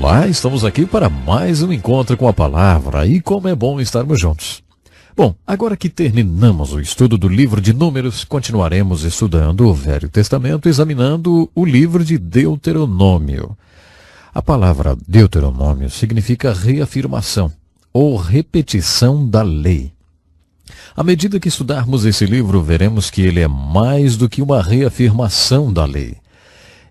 Olá, estamos aqui para mais um encontro com a palavra e como é bom estarmos juntos. Bom, agora que terminamos o estudo do livro de Números, continuaremos estudando o Velho Testamento, examinando o livro de Deuteronômio. A palavra Deuteronômio significa reafirmação ou repetição da lei. À medida que estudarmos esse livro, veremos que ele é mais do que uma reafirmação da lei.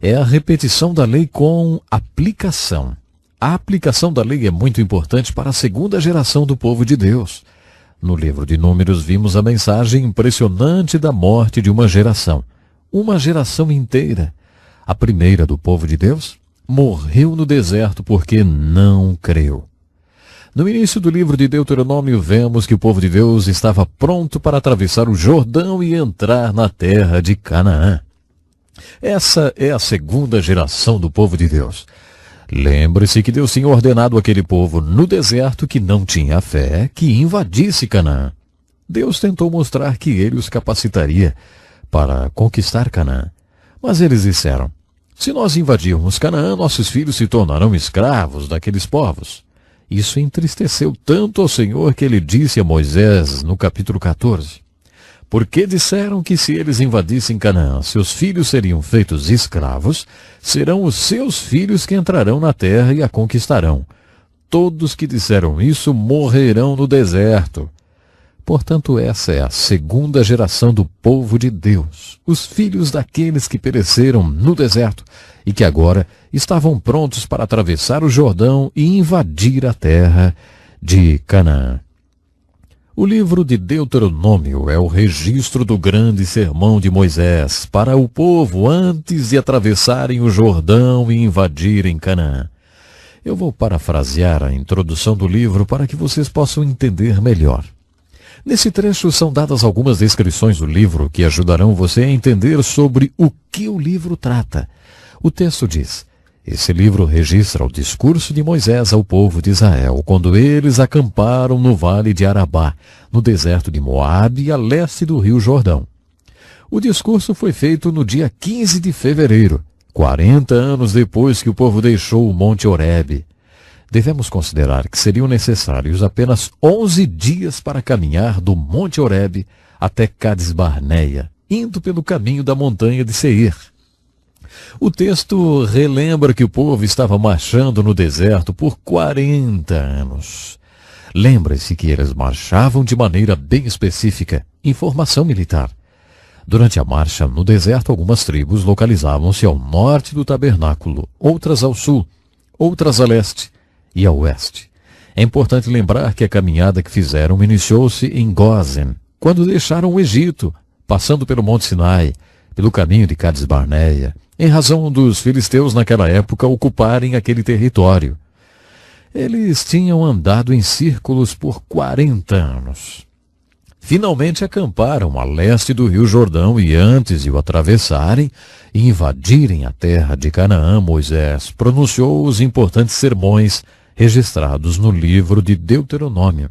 É a repetição da lei com aplicação. A aplicação da lei é muito importante para a segunda geração do povo de Deus. No livro de Números vimos a mensagem impressionante da morte de uma geração inteira. A primeira do povo de Deus morreu no deserto porque não creu. No início do livro de Deuteronômio vemos que o povo de Deus estava pronto para atravessar o Jordão e entrar na terra de Canaã. Essa é a segunda geração do povo de Deus. Lembre-se que Deus tinha ordenado àquele povo no deserto que não tinha fé que invadisse Canaã. Deus tentou mostrar que ele os capacitaria para conquistar Canaã. Mas eles disseram: se nós invadirmos Canaã, nossos filhos se tornarão escravos daqueles povos. Isso entristeceu tanto ao Senhor que ele disse a Moisés no capítulo 14. Porque disseram que se eles invadissem Canaã, seus filhos seriam feitos escravos, serão os seus filhos que entrarão na terra e a conquistarão. Todos que disseram isso morrerão no deserto. Portanto, essa é a segunda geração do povo de Deus, os filhos daqueles que pereceram no deserto e que agora estavam prontos para atravessar o Jordão e invadir a terra de Canaã. O livro de Deuteronômio é o registro do grande sermão de Moisés para o povo antes de atravessarem o Jordão e invadirem Canaã. Eu vou parafrasear a introdução do livro para que vocês possam entender melhor. Nesse trecho são dadas algumas descrições do livro que ajudarão você a entender sobre o que o livro trata. O texto diz: esse livro registra o discurso de Moisés ao povo de Israel, quando eles acamparam no vale de Arabá, no deserto de Moabe, a leste do rio Jordão. O discurso foi feito no dia 15 de fevereiro, 40 anos depois que o povo deixou o Monte Horebe. Devemos considerar que seriam necessários apenas 11 dias para caminhar do Monte Horebe até Cades Barneia, indo pelo caminho da montanha de Seir. O texto relembra que o povo estava marchando no deserto por 40 anos. Lembre-se que eles marchavam de maneira bem específica, em formação militar. Durante a marcha no deserto, algumas tribos localizavam-se ao norte do tabernáculo, outras ao sul, outras a leste e a oeste. É importante lembrar que a caminhada que fizeram iniciou-se em Gósen, quando deixaram o Egito, passando pelo Monte Sinai, pelo caminho de Cades Barneia, em razão dos filisteus naquela época ocuparem aquele território. Eles tinham andado em círculos por 40 anos. Finalmente acamparam a leste do rio Jordão e antes de o atravessarem e invadirem a terra de Canaã, Moisés pronunciou os importantes sermões registrados no livro de Deuteronômio.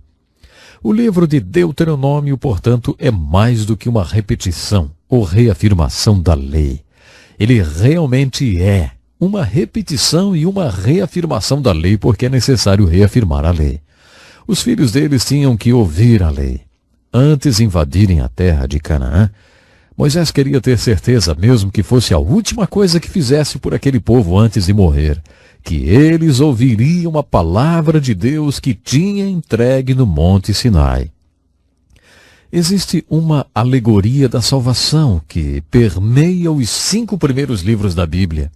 O livro de Deuteronômio, portanto, é mais do que uma repetição ou reafirmação da lei. Ele realmente é uma repetição e uma reafirmação da lei, porque é necessário reafirmar a lei. Os filhos deles tinham que ouvir a lei. Antes de invadirem a terra de Canaã, Moisés queria ter certeza, mesmo que fosse a última coisa que fizesse por aquele povo antes de morrer, que eles ouviriam a palavra de Deus que tinha entregue no Monte Sinai. Existe uma alegoria da salvação que permeia os 5 primeiros livros da Bíblia.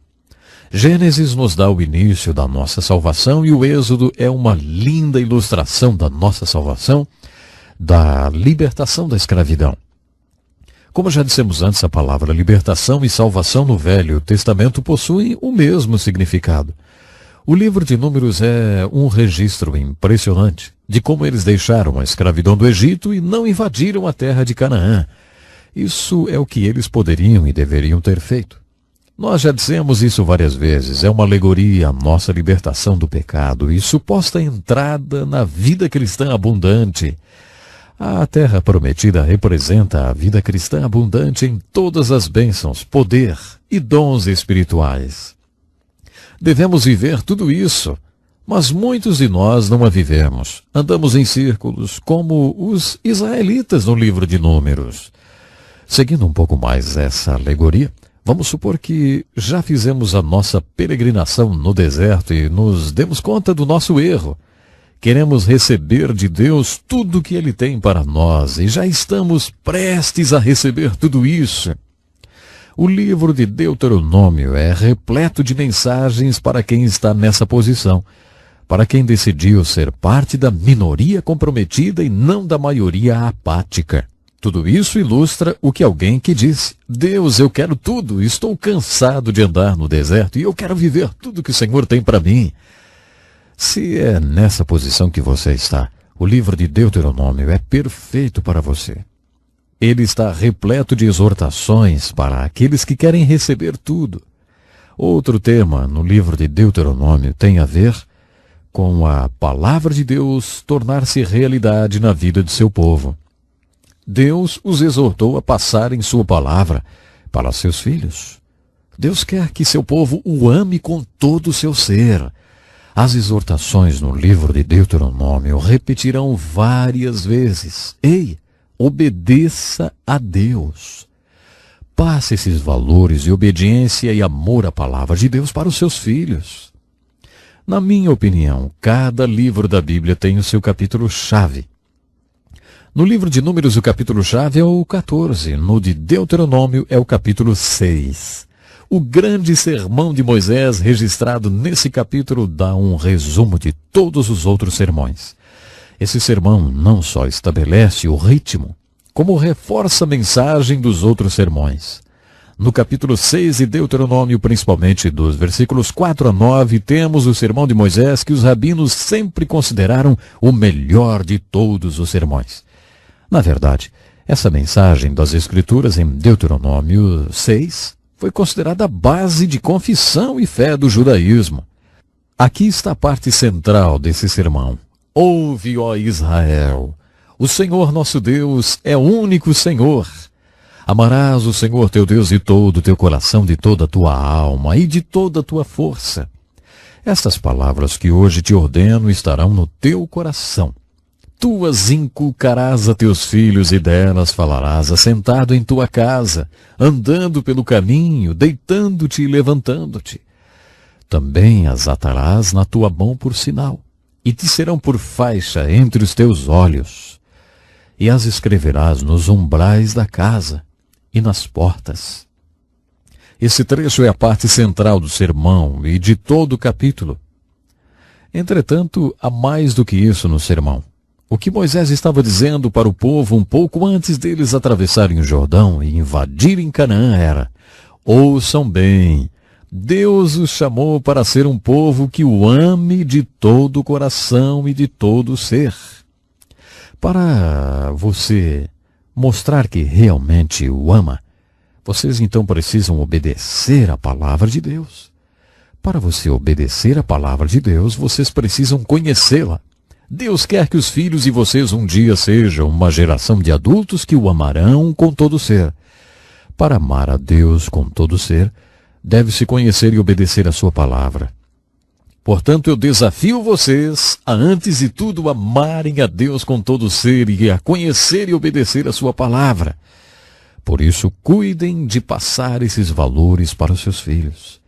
Gênesis nos dá o início da nossa salvação e o Êxodo é uma linda ilustração da nossa salvação, da libertação da escravidão. Como já dissemos antes, a palavra libertação e salvação no Velho Testamento possuem o mesmo significado. O livro de Números é um registro impressionante de como eles deixaram a escravidão do Egito e não invadiram a terra de Canaã. Isso é o que eles poderiam e deveriam ter feito. Nós já dissemos isso várias vezes. É uma alegoria à nossa libertação do pecado e suposta entrada na vida cristã abundante. A terra prometida representa a vida cristã abundante em todas as bênçãos, poder e dons espirituais. Devemos viver tudo isso, mas muitos de nós não a vivemos. Andamos em círculos, como os israelitas no livro de Números. Seguindo um pouco mais essa alegoria, vamos supor que já fizemos a nossa peregrinação no deserto e nos demos conta do nosso erro. Queremos receber de Deus tudo o que Ele tem para nós e já estamos prestes a receber tudo isso. O livro de Deuteronômio é repleto de mensagens para quem está nessa posição, para quem decidiu ser parte da minoria comprometida e não da maioria apática. Tudo isso ilustra o que alguém que disse: Deus, eu quero tudo, estou cansado de andar no deserto e eu quero viver tudo que o Senhor tem para mim. Se é nessa posição que você está, o livro de Deuteronômio é perfeito para você. Ele está repleto de exortações para aqueles que querem receber tudo. Outro tema no livro de Deuteronômio tem a ver com a palavra de Deus tornar-se realidade na vida de seu povo. Deus os exortou a passarem sua palavra para seus filhos. Deus quer que seu povo o ame com todo o seu ser. As exortações no livro de Deuteronômio repetirão várias vezes: ei, obedeça a Deus. Passe esses valores de obediência e amor à palavra de Deus para os seus filhos. Na minha opinião, cada livro da Bíblia tem o seu capítulo-chave. No livro de Números, o capítulo-chave é o 14. No de Deuteronômio é o capítulo 6. O grande sermão de Moisés, registrado nesse capítulo, dá um resumo de todos os outros sermões. Esse sermão não só estabelece o ritmo, como reforça a mensagem dos outros sermões. No capítulo 6 de Deuteronômio, principalmente dos versículos 4 a 9, temos o sermão de Moisés que os rabinos sempre consideraram o melhor de todos os sermões. Na verdade, essa mensagem das Escrituras em Deuteronômio 6 foi considerada a base de confissão e fé do judaísmo. Aqui está a parte central desse sermão. Ouve, ó Israel, o Senhor nosso Deus é o único Senhor. Amarás o Senhor teu Deus de todo o teu coração, de toda a tua alma e de toda a tua força. Estas palavras que hoje te ordeno estarão no teu coração. Tu as inculcarás a teus filhos e delas falarás assentado em tua casa, andando pelo caminho, deitando-te e levantando-te. Também as atarás na tua mão por sinal, e te serão por faixa entre os teus olhos. E as escreverás nos umbrais da casa e nas portas. Esse trecho é a parte central do sermão e de todo o capítulo. Entretanto, há mais do que isso no sermão. O que Moisés estava dizendo para o povo um pouco antes deles atravessarem o Jordão e invadirem Canaã era: ouçam bem, Deus os chamou para ser um povo que o ame de todo o coração e de todo o ser. Para você mostrar que realmente o ama, vocês então precisam obedecer à palavra de Deus. Para você obedecer à palavra de Deus, vocês precisam conhecê-la. Deus quer que os filhos de vocês um dia sejam uma geração de adultos que o amarão com todo o ser. Para amar a Deus com todo o ser, deve-se conhecer e obedecer a sua palavra. Portanto, eu desafio vocês a, antes de tudo, amarem a Deus com todo o ser e a conhecer e obedecer a sua palavra. Por isso, cuidem de passar esses valores para os seus filhos.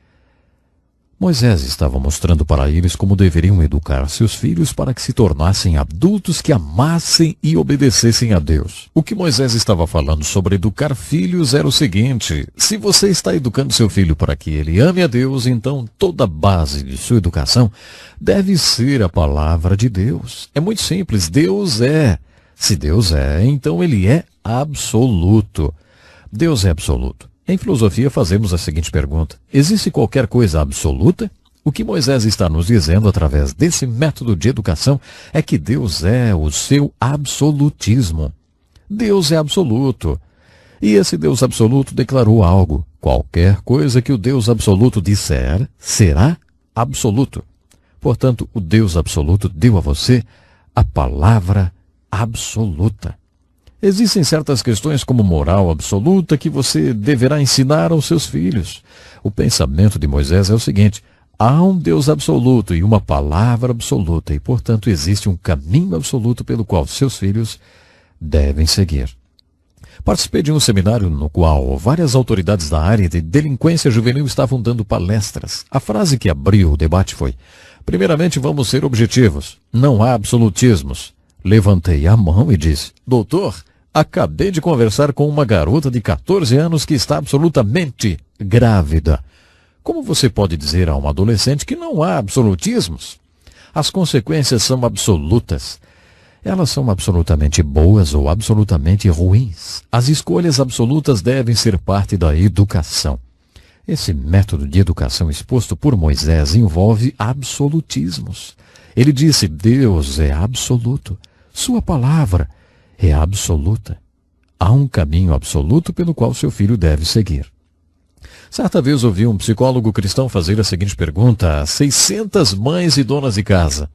Moisés estava mostrando para eles como deveriam educar seus filhos para que se tornassem adultos que amassem e obedecessem a Deus. O que Moisés estava falando sobre educar filhos era o seguinte: se você está educando seu filho para que ele ame a Deus, então toda a base de sua educação deve ser a palavra de Deus. É muito simples, Deus é. Se Deus é, então ele é absoluto. Deus é absoluto. Em filosofia fazemos a seguinte pergunta: existe qualquer coisa absoluta? O que Moisés está nos dizendo através desse método de educação é que Deus é o seu absolutismo. Deus é absoluto. E esse Deus absoluto declarou algo: qualquer coisa que o Deus absoluto disser, será absoluto. Portanto, o Deus absoluto deu a você a palavra absoluta. Existem certas questões como moral absoluta que você deverá ensinar aos seus filhos. O pensamento de Moisés é o seguinte: Há um Deus absoluto e uma palavra absoluta, e, portanto, existe um caminho absoluto pelo qual seus filhos devem seguir. Participei de um seminário no qual várias autoridades da área de delinquência juvenil estavam dando palestras. A frase que abriu o debate foi: primeiramente, vamos ser objetivos. Não há absolutismos. Levantei a mão e disse: doutor, acabei de conversar com uma garota de 14 anos que está absolutamente grávida. Como você pode dizer a uma adolescente que não há absolutismos? As consequências são absolutas. Elas são absolutamente boas ou absolutamente ruins. As escolhas absolutas devem ser parte da educação. Esse método de educação exposto por Moisés envolve absolutismos. Ele disse: Deus é absoluto. Sua palavra é absoluta. Há um caminho absoluto pelo qual seu filho deve seguir. Certa vez ouvi um psicólogo cristão fazer a seguinte pergunta a 600 mães e donas de casa: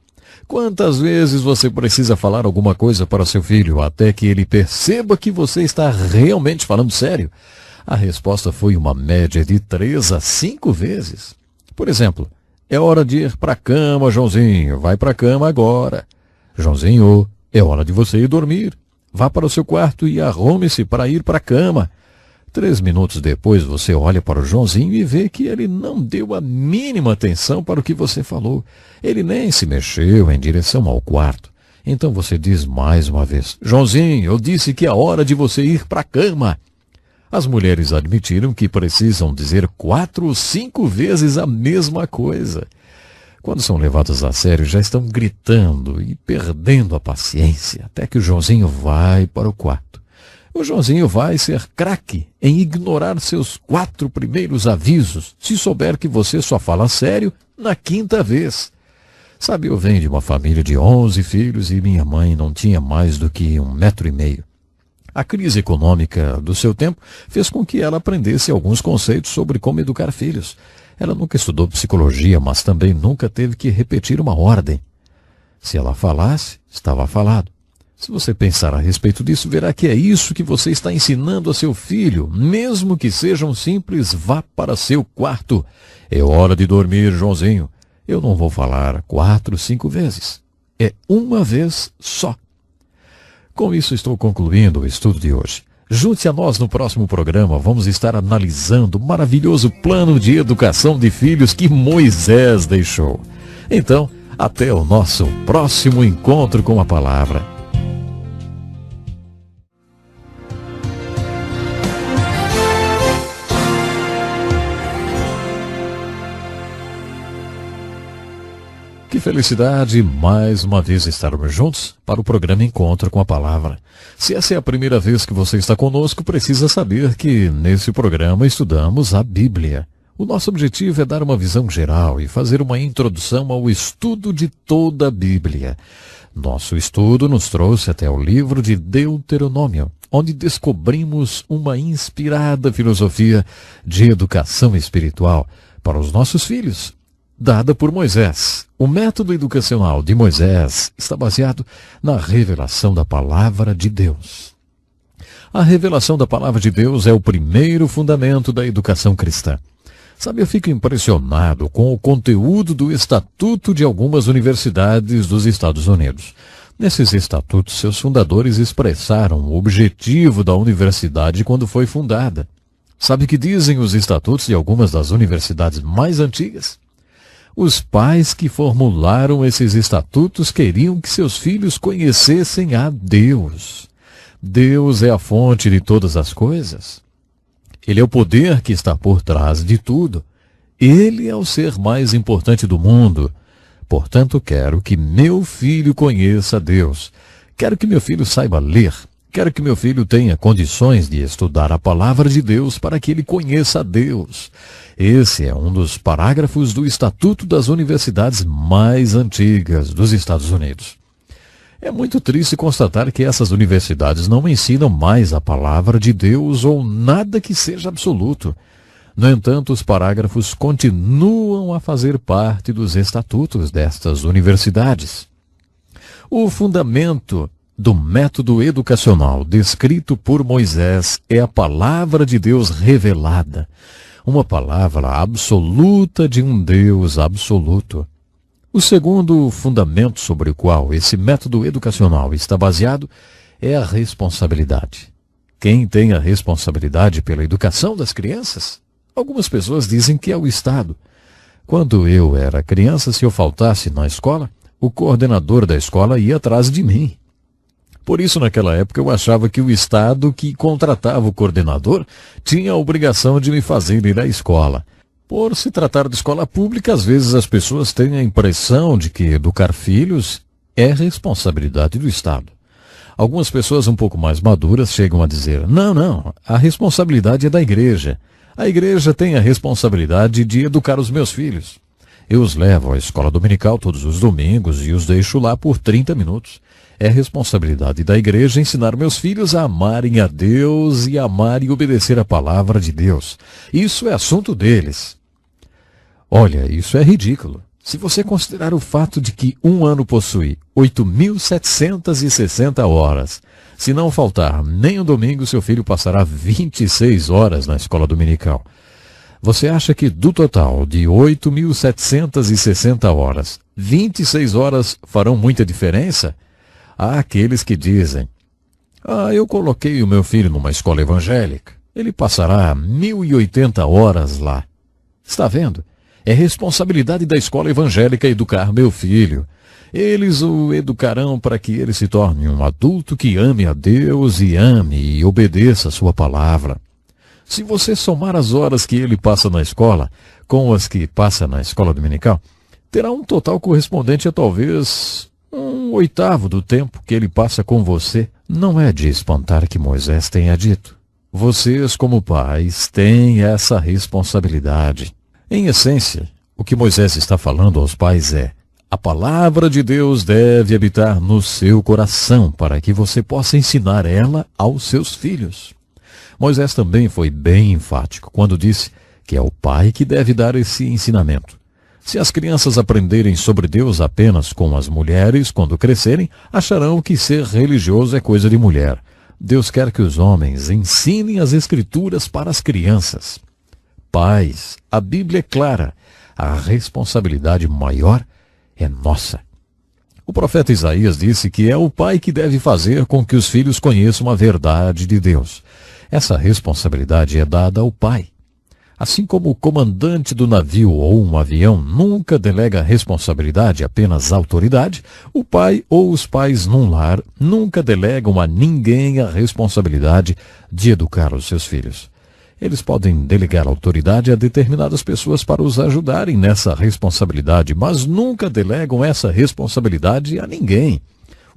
quantas vezes você precisa falar alguma coisa para seu filho até que ele perceba que você está realmente falando sério? A resposta foi uma média de 3 a 5 vezes. Por exemplo, é hora de ir para a cama, Joãozinho. Vai para a cama agora. Joãozinho, é hora de você ir dormir. Vá para o seu quarto e arrume-se para ir para a cama. 3 minutos depois, você olha para o Joãozinho e vê que ele não deu a mínima atenção para o que você falou. Ele nem se mexeu em direção ao quarto. Então você diz mais uma vez: Joãozinho, eu disse que é hora de você ir para a cama. As mulheres admitiram que precisam dizer 4 ou 5 vezes a mesma coisa. Quando são levadas a sério, já estão gritando e perdendo a paciência, até que o Joãozinho vai para o quarto. O Joãozinho vai ser craque em ignorar seus 4 primeiros avisos, se souber que você só fala sério na 5ª vez. Sabe, eu venho de uma família de 11 filhos e minha mãe não tinha mais do que 1,5 metro. A crise econômica do seu tempo fez com que ela aprendesse alguns conceitos sobre como educar filhos. Ela nunca estudou psicologia, mas também nunca teve que repetir uma ordem. Se ela falasse, estava falado. Se você pensar a respeito disso, verá que é isso que você está ensinando a seu filho, mesmo que seja um simples vá para seu quarto. É hora de dormir, Joãozinho. Eu não vou falar 4, 5 vezes. É uma vez só. Com isso, estou concluindo o estudo de hoje. Junte a nós no próximo programa. Vamos estar analisando o maravilhoso plano de educação de filhos que Moisés deixou. Então, até o nosso próximo encontro com a palavra. Que felicidade mais uma vez estarmos juntos para o programa Encontro com a Palavra. Se essa é a primeira vez que você está conosco, precisa saber que nesse programa estudamos a Bíblia. O nosso objetivo é dar uma visão geral e fazer uma introdução ao estudo de toda a Bíblia. Nosso estudo nos trouxe até o livro de Deuteronômio, onde descobrimos uma inspirada filosofia de educação espiritual para os nossos filhos, dada por Moisés. O método educacional de Moisés está baseado na revelação da palavra de Deus. A revelação da palavra de Deus é o primeiro fundamento da educação cristã. Sabe, eu fico impressionado com o conteúdo do estatuto de algumas universidades dos Estados Unidos. Nesses estatutos, seus fundadores expressaram o objetivo da universidade quando foi fundada. Sabe o que dizem os estatutos de algumas das universidades mais antigas? Os pais que formularam esses estatutos queriam que seus filhos conhecessem a Deus. Deus é a fonte de todas as coisas. Ele é o poder que está por trás de tudo. Ele é o ser mais importante do mundo. Portanto, quero que meu filho conheça Deus. Quero que meu filho saiba ler. Quero que meu filho tenha condições de estudar a palavra de Deus para que ele conheça a Deus. Esse é um dos parágrafos do Estatuto das Universidades mais antigas dos Estados Unidos. É muito triste constatar que essas universidades não ensinam mais a palavra de Deus ou nada que seja absoluto. No entanto, os parágrafos continuam a fazer parte dos estatutos destas universidades. O fundamento do método educacional descrito por Moisés é a palavra de Deus revelada. uma palavra absoluta de um Deus absoluto. O segundo fundamento sobre o qual esse método educacional está baseado é a responsabilidade. Quem tem a responsabilidade pela educação das crianças? Algumas pessoas dizem que é o Estado. Quando eu era criança, se eu faltasse na escola, o coordenador da escola ia atrás de mim. Por isso, naquela época, eu achava que o Estado que contratava o coordenador tinha a obrigação de me fazer ir à escola. Por se tratar de escola pública, às vezes as pessoas têm a impressão de que educar filhos é responsabilidade do Estado. Algumas pessoas um pouco mais maduras chegam a dizer, não, a responsabilidade é da igreja. A igreja tem a responsabilidade de educar os meus filhos. Eu os levo à escola dominical todos os domingos e os deixo lá por 30 minutos. É responsabilidade da igreja ensinar meus filhos a amarem a Deus e amar e obedecer a palavra de Deus. Isso é assunto deles. Olha, isso é ridículo. Se você considerar o fato de que um ano possui 8.760 horas, se não faltar nem um domingo, seu filho passará 26 horas na escola dominical. Você acha que do total de 8.760 horas, 26 horas farão muita diferença? Há aqueles que dizem, eu coloquei o meu filho numa escola evangélica, ele passará 1.080 horas lá. Está vendo? É responsabilidade da escola evangélica educar meu filho. Eles o educarão para que ele se torne um adulto que ame a Deus e ame e obedeça a sua palavra. Se você somar as horas que ele passa na escola com as que passa na escola dominical, terá um total correspondente a talvez 1/8 do tempo que ele passa com você. Não é de espantar que Moisés tenha dito. Vocês, como pais, têm essa responsabilidade. Em essência, o que Moisés está falando aos pais é: a palavra de Deus deve habitar no seu coração para que você possa ensinar ela aos seus filhos. Moisés também foi bem enfático quando disse que é o pai que deve dar esse ensinamento. Se as crianças aprenderem sobre Deus apenas com as mulheres, quando crescerem, acharão que ser religioso é coisa de mulher. Deus quer que os homens ensinem as Escrituras para as crianças. Pais, a Bíblia é clara, a responsabilidade maior é nossa. O profeta Isaías disse que é o pai que deve fazer com que os filhos conheçam a verdade de Deus. Essa responsabilidade é dada ao pai. Assim como o comandante do navio ou um avião nunca delega responsabilidade, apenas autoridade, o pai ou os pais num lar nunca delegam a ninguém a responsabilidade de educar os seus filhos. Eles podem delegar autoridade a determinadas pessoas para os ajudarem nessa responsabilidade, mas nunca delegam essa responsabilidade a ninguém.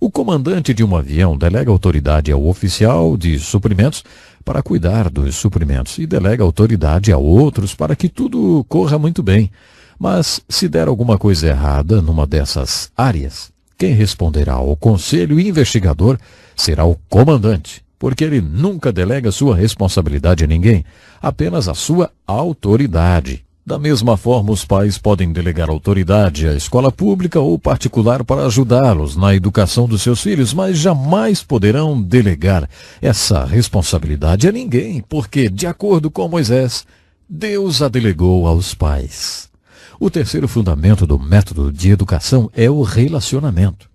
O comandante de um avião delega autoridade ao oficial de suprimentos para cuidar dos suprimentos e delega autoridade a outros para que tudo corra muito bem. Mas se der alguma coisa errada numa dessas áreas, quem responderá ao conselho investigador será o comandante, porque ele nunca delega sua responsabilidade a ninguém, apenas a sua autoridade. Da mesma forma, os pais podem delegar autoridade à escola pública ou particular para ajudá-los na educação dos seus filhos, mas jamais poderão delegar essa responsabilidade a ninguém, porque, de acordo com Moisés, Deus a delegou aos pais. O terceiro fundamento do método de educação é o relacionamento.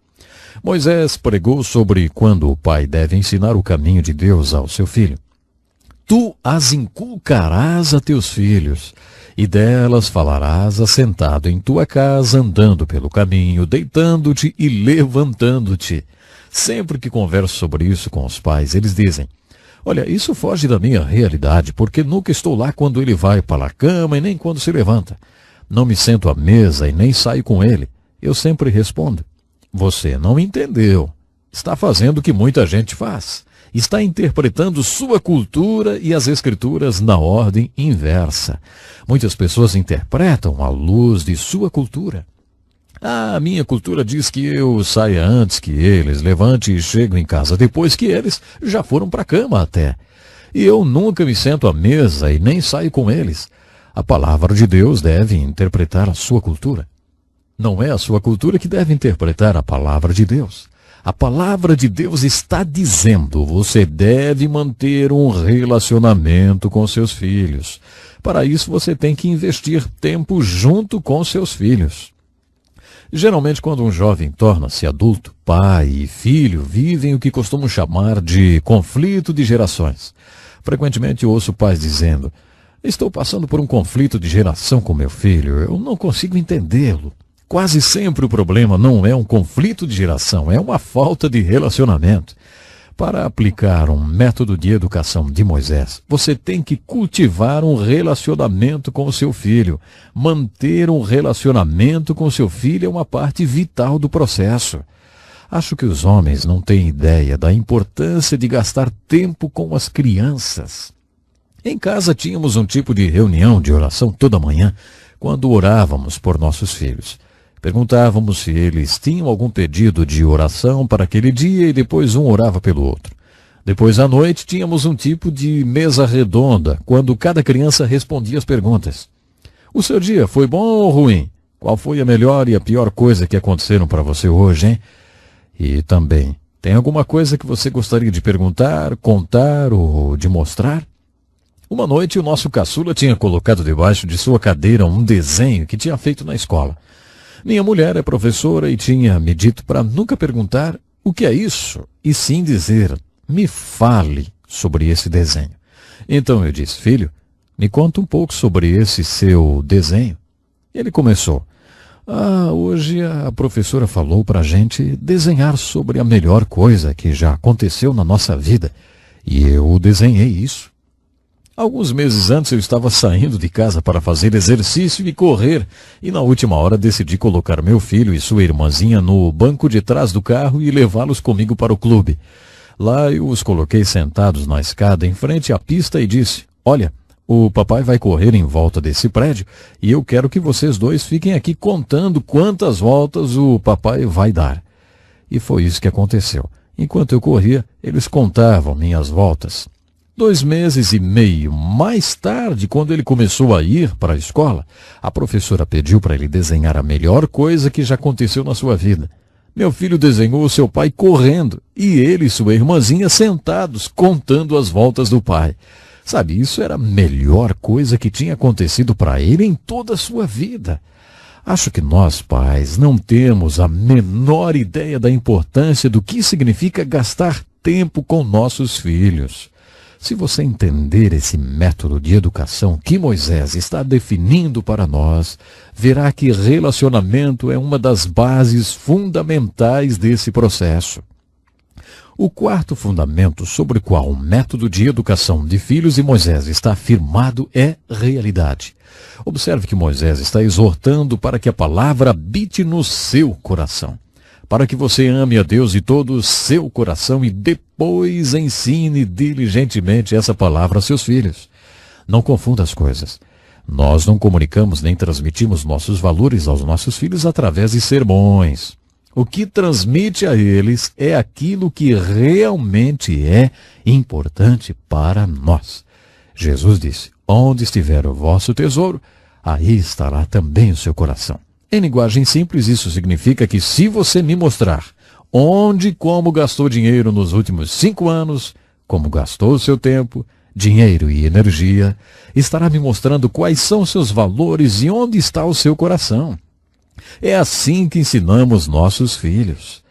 Moisés pregou sobre quando o pai deve ensinar o caminho de Deus ao seu filho. Tu as inculcarás a teus filhos, e delas falarás assentado em tua casa, andando pelo caminho, deitando-te e levantando-te. Sempre que converso sobre isso com os pais, eles dizem: olha, isso foge da minha realidade, porque nunca estou lá quando ele vai para a cama e nem quando se levanta. Não me sento à mesa e nem saio com ele. Eu sempre respondo: você não entendeu. Está fazendo o que muita gente faz. Está interpretando sua cultura e as Escrituras na ordem inversa. Muitas pessoas interpretam à luz de sua cultura. A minha cultura diz que eu saia antes que eles, levante e chego em casa depois que eles já foram para a cama até. E eu nunca me sento à mesa e nem saio com eles. A palavra de Deus deve interpretar a sua cultura. Não é a sua cultura que deve interpretar a palavra de Deus. A palavra de Deus está dizendo: você deve manter um relacionamento com seus filhos. Para isso, você tem que investir tempo junto com seus filhos. Geralmente, quando um jovem torna-se adulto, pai e filho vivem o que costumam chamar de conflito de gerações. Frequentemente ouço pais dizendo: estou passando por um conflito de geração com meu filho, eu não consigo entendê-lo. Quase sempre o problema não é um conflito de geração, é uma falta de relacionamento. Para aplicar um método de educação de Moisés, você tem que cultivar um relacionamento com o seu filho. Manter um relacionamento com seu filho é uma parte vital do processo. Acho que os homens não têm ideia da importância de gastar tempo com as crianças. Em casa tínhamos um tipo de reunião de oração toda manhã, quando orávamos por nossos filhos. Perguntávamos se eles tinham algum pedido de oração para aquele dia e depois um orava pelo outro. Depois à noite tínhamos um tipo de mesa redonda, quando cada criança respondia as perguntas. O seu dia foi bom ou ruim? Qual foi a melhor e a pior coisa que aconteceram para você hoje, hein? E também, tem alguma coisa que você gostaria de perguntar, contar ou de mostrar? Uma noite o nosso caçula tinha colocado debaixo de sua cadeira um desenho que tinha feito na escola. Minha mulher é professora e tinha me dito para nunca perguntar o que é isso, e sim dizer: me fale sobre esse desenho. Então eu disse: filho, me conta um pouco sobre esse seu desenho. Ele começou: hoje a professora falou para a gente desenhar sobre a melhor coisa que já aconteceu na nossa vida, e eu desenhei isso. Alguns meses antes eu estava saindo de casa para fazer exercício e correr, e na última hora decidi colocar meu filho e sua irmãzinha no banco de trás do carro e levá-los comigo para o clube. Lá eu os coloquei sentados na escada em frente à pista e disse: olha, o papai vai correr em volta desse prédio e eu quero que vocês dois fiquem aqui contando quantas voltas o papai vai dar. E foi isso que aconteceu. Enquanto eu corria, eles contavam minhas voltas. 2 meses e meio mais tarde, quando ele começou a ir para a escola, a professora pediu para ele desenhar a melhor coisa que já aconteceu na sua vida. Meu filho desenhou o seu pai correndo e ele e sua irmãzinha sentados, contando as voltas do pai. Sabe, isso era a melhor coisa que tinha acontecido para ele em toda a sua vida. Acho que nós, pais, não temos a menor ideia da importância do que significa gastar tempo com nossos filhos. Se você entender esse método de educação que Moisés está definindo para nós, verá que relacionamento é uma das bases fundamentais desse processo. O quarto fundamento sobre o qual o método de educação de filhos de Moisés está firmado é realidade. Observe que Moisés está exortando para que a palavra habite no seu coração, para que você ame a Deus de todo o seu coração e depois ensine diligentemente essa palavra a seus filhos. Não confunda as coisas. Nós não comunicamos nem transmitimos nossos valores aos nossos filhos através de sermões. O que transmite a eles é aquilo que realmente é importante para nós. Jesus disse: onde estiver o vosso tesouro, aí estará também o seu coração. Em linguagem simples, isso significa que se você me mostrar onde e como gastou dinheiro nos últimos 5 anos, como gastou o seu tempo, dinheiro e energia, estará me mostrando quais são seus valores e onde está o seu coração. É assim que ensinamos nossos filhos.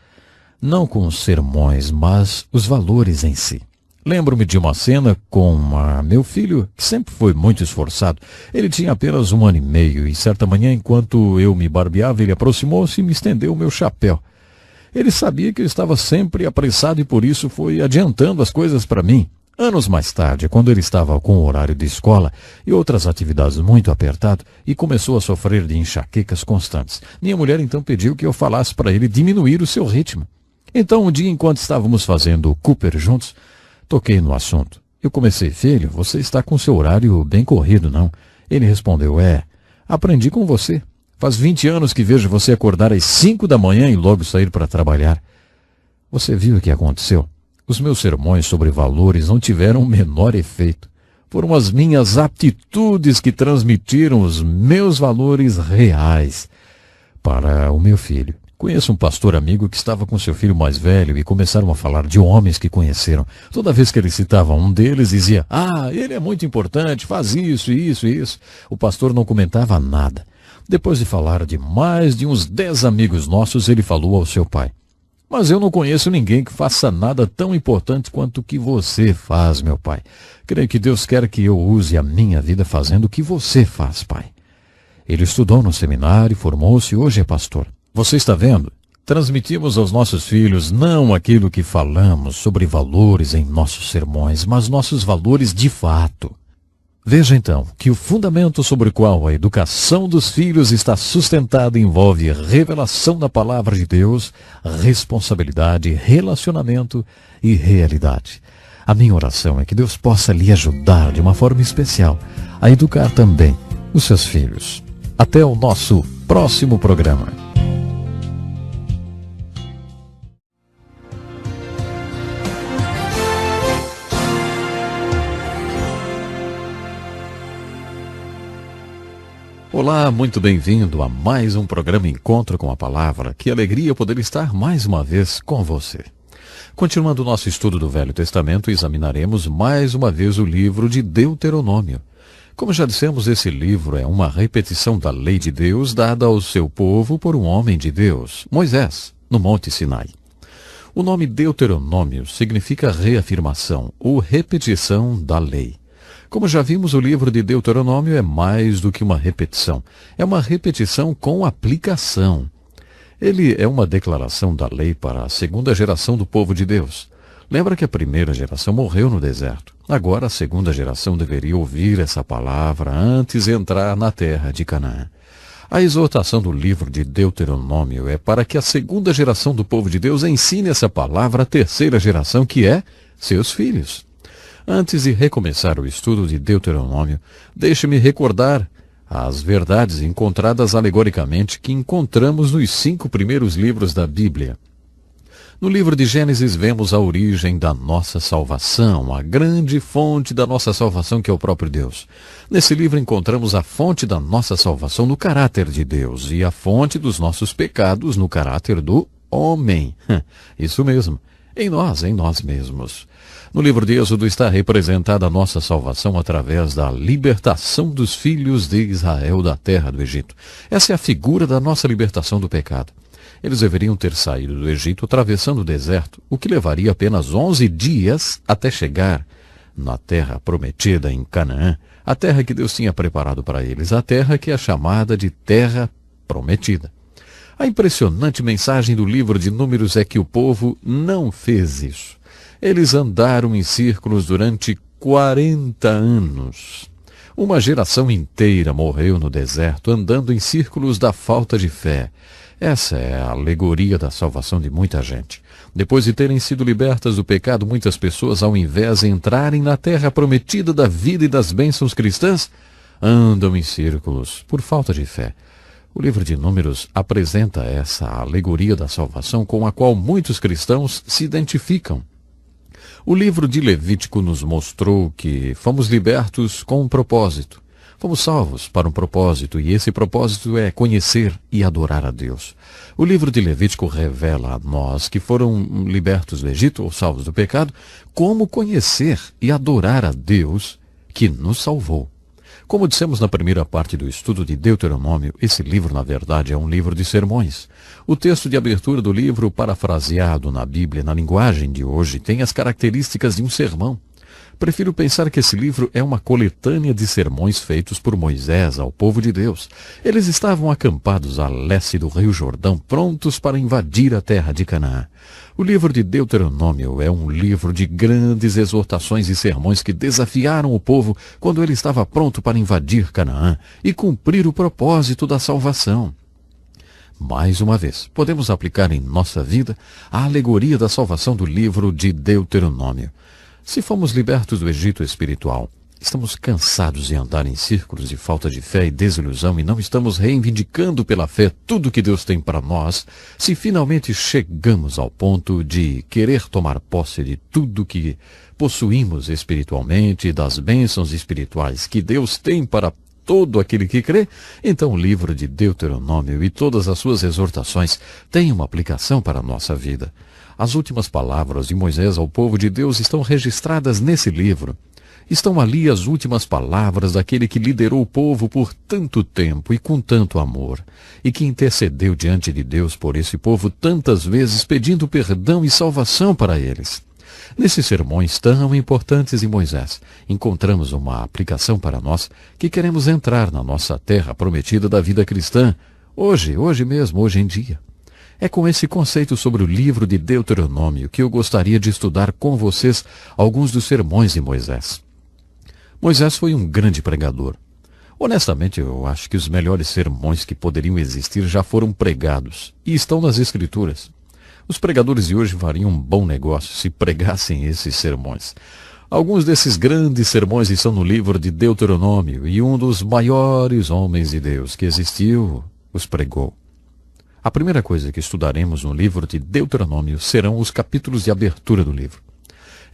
Não com os sermões, mas os valores em si. Lembro-me de uma cena com meu filho, que sempre foi muito esforçado. Ele tinha apenas 1 ano e meio e certa manhã, enquanto eu me barbeava, ele aproximou-se e me estendeu o meu chapéu. Ele sabia que eu estava sempre apressado e por isso foi adiantando as coisas para mim. Anos mais tarde, quando ele estava com o horário de escola e outras atividades muito apertado e começou a sofrer de enxaquecas constantes, minha mulher então pediu que eu falasse para ele diminuir o seu ritmo. Então, um dia, enquanto estávamos fazendo o Cooper juntos, toquei no assunto. Eu comecei: filho, você está com seu horário bem corrido, não? Ele respondeu: aprendi com você. Faz 20 anos que vejo você acordar às 5 da manhã e logo sair para trabalhar. Você viu o que aconteceu? Os meus sermões sobre valores não tiveram o menor efeito. Foram as minhas atitudes que transmitiram os meus valores reais para o meu filho. Conheço um pastor amigo que estava com seu filho mais velho e começaram a falar de homens que conheceram. Toda vez que ele citava um deles, dizia: "Ah, ele é muito importante, faz isso, isso e isso." O pastor não comentava nada. Depois de falar de mais de uns 10 amigos nossos, ele falou ao seu pai: "Mas eu não conheço ninguém que faça nada tão importante quanto o que você faz, meu pai. Creio que Deus quer que eu use a minha vida fazendo o que você faz, pai." Ele estudou no seminário, formou-se e hoje é pastor. Você está vendo? Transmitimos aos nossos filhos não aquilo que falamos sobre valores em nossos sermões, mas nossos valores de fato. Veja então que o fundamento sobre o qual a educação dos filhos está sustentada envolve revelação da palavra de Deus, responsabilidade, relacionamento e realidade. A minha oração é que Deus possa lhe ajudar de uma forma especial a educar também os seus filhos. Até o nosso próximo programa. Olá, muito bem-vindo a mais um programa Encontro com a Palavra. Que alegria poder estar mais uma vez com você. Continuando o nosso estudo do Velho Testamento, examinaremos mais uma vez o livro de Deuteronômio. Como já dissemos, esse livro é uma repetição da lei de Deus dada ao seu povo por um homem de Deus, Moisés, no Monte Sinai. O nome Deuteronômio significa reafirmação ou repetição da lei. Como já vimos, o livro de Deuteronômio é mais do que uma repetição. É uma repetição com aplicação. Ele é uma declaração da lei para a segunda geração do povo de Deus. Lembra que a primeira geração morreu no deserto. Agora a segunda geração deveria ouvir essa palavra antes de entrar na terra de Canaã. A exortação do livro de Deuteronômio é para que a segunda geração do povo de Deus ensine essa palavra à terceira geração, que é seus filhos. Antes de recomeçar o estudo de Deuteronômio, deixe-me recordar as verdades encontradas alegoricamente que encontramos nos 5 primeiros livros da Bíblia. No livro de Gênesis vemos a origem da nossa salvação, a grande fonte da nossa salvação, que é o próprio Deus. Nesse livro encontramos a fonte da nossa salvação no caráter de Deus e a fonte dos nossos pecados no caráter do homem. Isso mesmo, em nós mesmos. No livro de Êxodo está representada a nossa salvação através da libertação dos filhos de Israel da terra do Egito. Essa é a figura da nossa libertação do pecado. Eles deveriam ter saído do Egito atravessando o deserto, o que levaria apenas 11 dias até chegar na terra prometida em Canaã, a terra que Deus tinha preparado para eles, a terra que é chamada de terra prometida. A impressionante mensagem do livro de Números é que o povo não fez isso. Eles andaram em círculos durante 40 anos. Uma geração inteira morreu no deserto, andando em círculos da falta de fé. Essa é a alegoria da salvação de muita gente. Depois de terem sido libertas do pecado, muitas pessoas, ao invés de entrarem na terra prometida da vida e das bênçãos cristãs, andam em círculos por falta de fé. O livro de Números apresenta essa alegoria da salvação com a qual muitos cristãos se identificam. O livro de Levítico nos mostrou que fomos libertos com um propósito. Fomos salvos para um propósito, e esse propósito é conhecer e adorar a Deus. O livro de Levítico revela a nós que foram libertos do Egito, ou salvos do pecado, como conhecer e adorar a Deus que nos salvou. Como dissemos na primeira parte do estudo de Deuteronômio, esse livro, na verdade, é um livro de sermões. O texto de abertura do livro, parafraseado na Bíblia, na linguagem de hoje, tem as características de um sermão. Prefiro pensar que esse livro é uma coletânea de sermões feitos por Moisés ao povo de Deus. Eles estavam acampados a leste do Rio Jordão, prontos para invadir a terra de Canaã. O livro de Deuteronômio é um livro de grandes exortações e sermões que desafiaram o povo quando ele estava pronto para invadir Canaã e cumprir o propósito da salvação. Mais uma vez, podemos aplicar em nossa vida a alegoria da salvação do livro de Deuteronômio. Se fomos libertos do Egito espiritual, estamos cansados de andar em círculos de falta de fé e desilusão e não estamos reivindicando pela fé tudo que Deus tem para nós, se finalmente chegamos ao ponto de querer tomar posse de tudo que possuímos espiritualmente e das bênçãos espirituais que Deus tem para todo aquele que crê, então o livro de Deuteronômio e todas as suas exortações têm uma aplicação para a nossa vida. As últimas palavras de Moisés ao povo de Deus estão registradas nesse livro. Estão ali as últimas palavras daquele que liderou o povo por tanto tempo e com tanto amor, e que intercedeu diante de Deus por esse povo tantas vezes pedindo perdão e salvação para eles. Nesses sermões tão importantes de Moisés, encontramos uma aplicação para nós que queremos entrar na nossa terra prometida da vida cristã, hoje mesmo, hoje em dia. É com esse conceito sobre o livro de Deuteronômio que eu gostaria de estudar com vocês alguns dos sermões de Moisés. Moisés foi um grande pregador. Honestamente, eu acho que os melhores sermões que poderiam existir já foram pregados e estão nas Escrituras. Os pregadores de hoje fariam um bom negócio se pregassem esses sermões. Alguns desses grandes sermões estão no livro de Deuteronômio e um dos maiores homens de Deus que existiu os pregou. A primeira coisa que estudaremos no livro de Deuteronômio serão os capítulos de abertura do livro.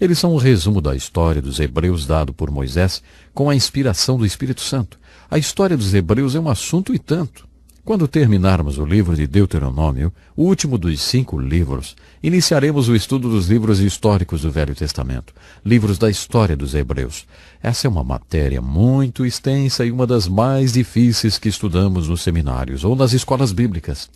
Eles são um resumo da história dos hebreus dado por Moisés com a inspiração do Espírito Santo. A história dos hebreus é um assunto e tanto. Quando terminarmos o livro de Deuteronômio, o último dos 5 livros, iniciaremos o estudo dos livros históricos do Velho Testamento, livros da história dos hebreus. Essa é uma matéria muito extensa e uma das mais difíceis que estudamos nos seminários ou nas escolas bíblicas.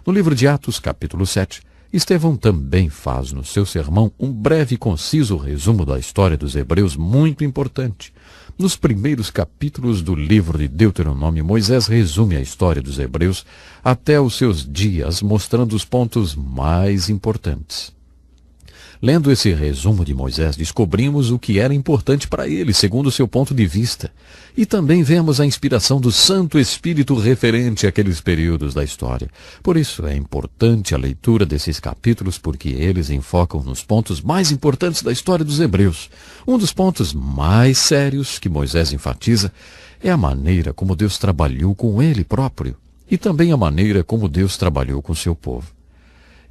No livro de Atos, capítulo 7, Estevão também faz no seu sermão um breve e conciso resumo da história dos hebreus muito importante. Nos primeiros capítulos do livro de Deuteronômio, Moisés resume a história dos hebreus até os seus dias, mostrando os pontos mais importantes. Lendo esse resumo de Moisés, descobrimos o que era importante para ele, segundo o seu ponto de vista. E também vemos a inspiração do Santo Espírito referente àqueles períodos da história. Por isso é importante a leitura desses capítulos, porque eles enfocam nos pontos mais importantes da história dos hebreus. Um dos pontos mais sérios que Moisés enfatiza é a maneira como Deus trabalhou com ele próprio e também a maneira como Deus trabalhou com seu povo.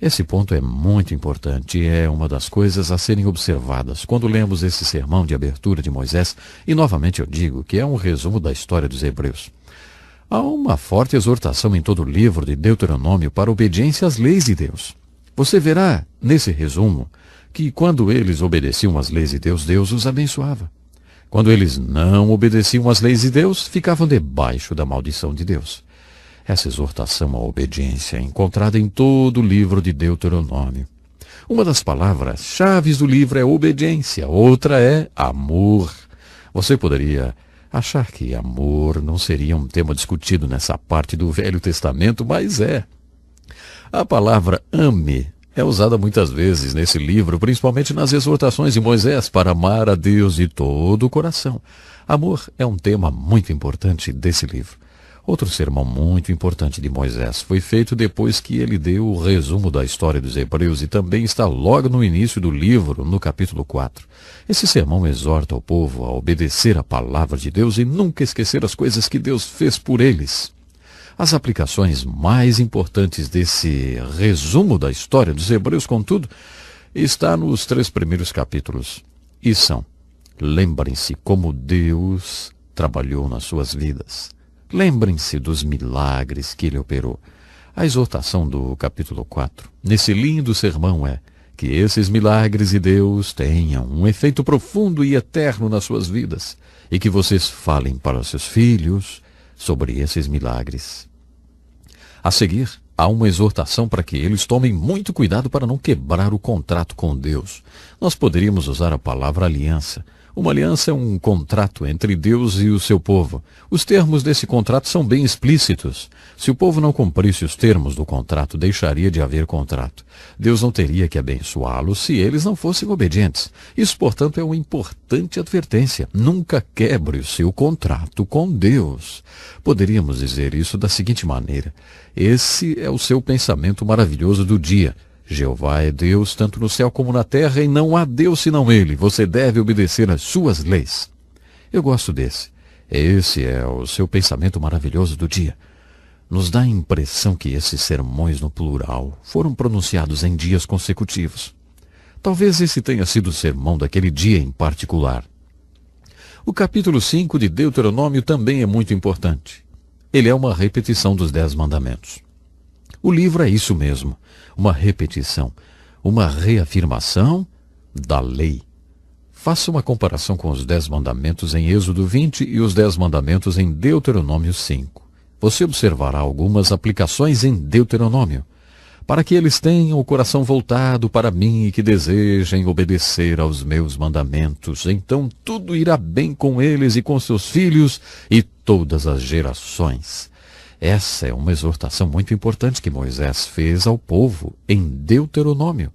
Esse ponto é muito importante e é uma das coisas a serem observadas quando lemos esse sermão de abertura de Moisés, e novamente eu digo que é um resumo da história dos hebreus. Há uma forte exortação em todo o livro de Deuteronômio para a obediência às leis de Deus. Você verá nesse resumo que quando eles obedeciam às leis de Deus, Deus os abençoava. Quando eles não obedeciam às leis de Deus, ficavam debaixo da maldição de Deus. Essa exortação à obediência é encontrada em todo o livro de Deuteronômio. Uma das palavras-chave do livro é obediência, outra é amor. Você poderia achar que amor não seria um tema discutido nessa parte do Velho Testamento, mas é. A palavra ame é usada muitas vezes nesse livro, principalmente nas exortações de Moisés para amar a Deus de todo o coração. Amor é um tema muito importante desse livro. Outro sermão muito importante de Moisés foi feito depois que ele deu o resumo da história dos hebreus e também está logo no início do livro, no capítulo 4. Esse sermão exorta o povo a obedecer a palavra de Deus e nunca esquecer as coisas que Deus fez por eles. As aplicações mais importantes desse resumo da história dos hebreus, contudo, está nos 3 primeiros capítulos. E são: lembrem-se como Deus trabalhou nas suas vidas. Lembrem-se dos milagres que ele operou. A exortação do capítulo 4, nesse lindo sermão, é que esses milagres de Deus tenham um efeito profundo e eterno nas suas vidas e que vocês falem para seus filhos sobre esses milagres. A seguir, há uma exortação para que eles tomem muito cuidado para não quebrar o contrato com Deus. Nós poderíamos usar a palavra aliança. Uma aliança é um contrato entre Deus e o seu povo. Os termos desse contrato são bem explícitos. Se o povo não cumprisse os termos do contrato, deixaria de haver contrato. Deus não teria que abençoá-los se eles não fossem obedientes. Isso, portanto, é uma importante advertência. Nunca quebre o seu contrato com Deus. Poderíamos dizer isso da seguinte maneira: esse é o seu pensamento maravilhoso do dia. Jeová é Deus tanto no céu como na terra, e não há Deus senão Ele. Você deve obedecer às suas leis. Eu gosto desse. Esse é o seu pensamento maravilhoso do dia. Nos dá a impressão que esses sermões no plural foram pronunciados em dias consecutivos. Talvez esse tenha sido o sermão daquele dia em particular. O capítulo 5 de Deuteronômio também é muito importante. Ele é uma repetição dos 10 mandamentos. O livro é isso mesmo, uma repetição, uma reafirmação da lei. Faça uma comparação com os 10 mandamentos em Êxodo 20 e os 10 mandamentos em Deuteronômio 5. Você observará algumas aplicações em Deuteronômio, para que eles tenham o coração voltado para mim e que desejem obedecer aos meus mandamentos. Então tudo irá bem com eles e com seus filhos e todas as gerações. Essa é uma exortação muito importante que Moisés fez ao povo em Deuteronômio.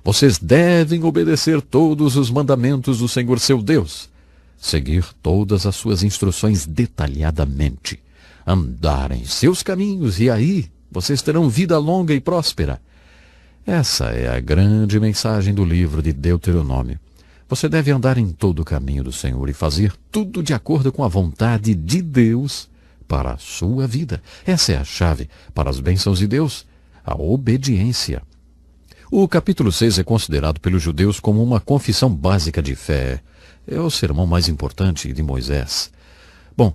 Vocês devem obedecer todos os mandamentos do Senhor seu Deus, seguir todas as suas instruções detalhadamente, andar em seus caminhos e aí vocês terão vida longa e próspera. Essa é a grande mensagem do livro de Deuteronômio. Você deve andar em todo o caminho do Senhor e fazer tudo de acordo com a vontade de Deus para a sua vida. Essa é a chave para as bênçãos de Deus, a obediência. O capítulo 6 é considerado pelos judeus como uma confissão básica de fé. É o sermão mais importante de Moisés. Bom,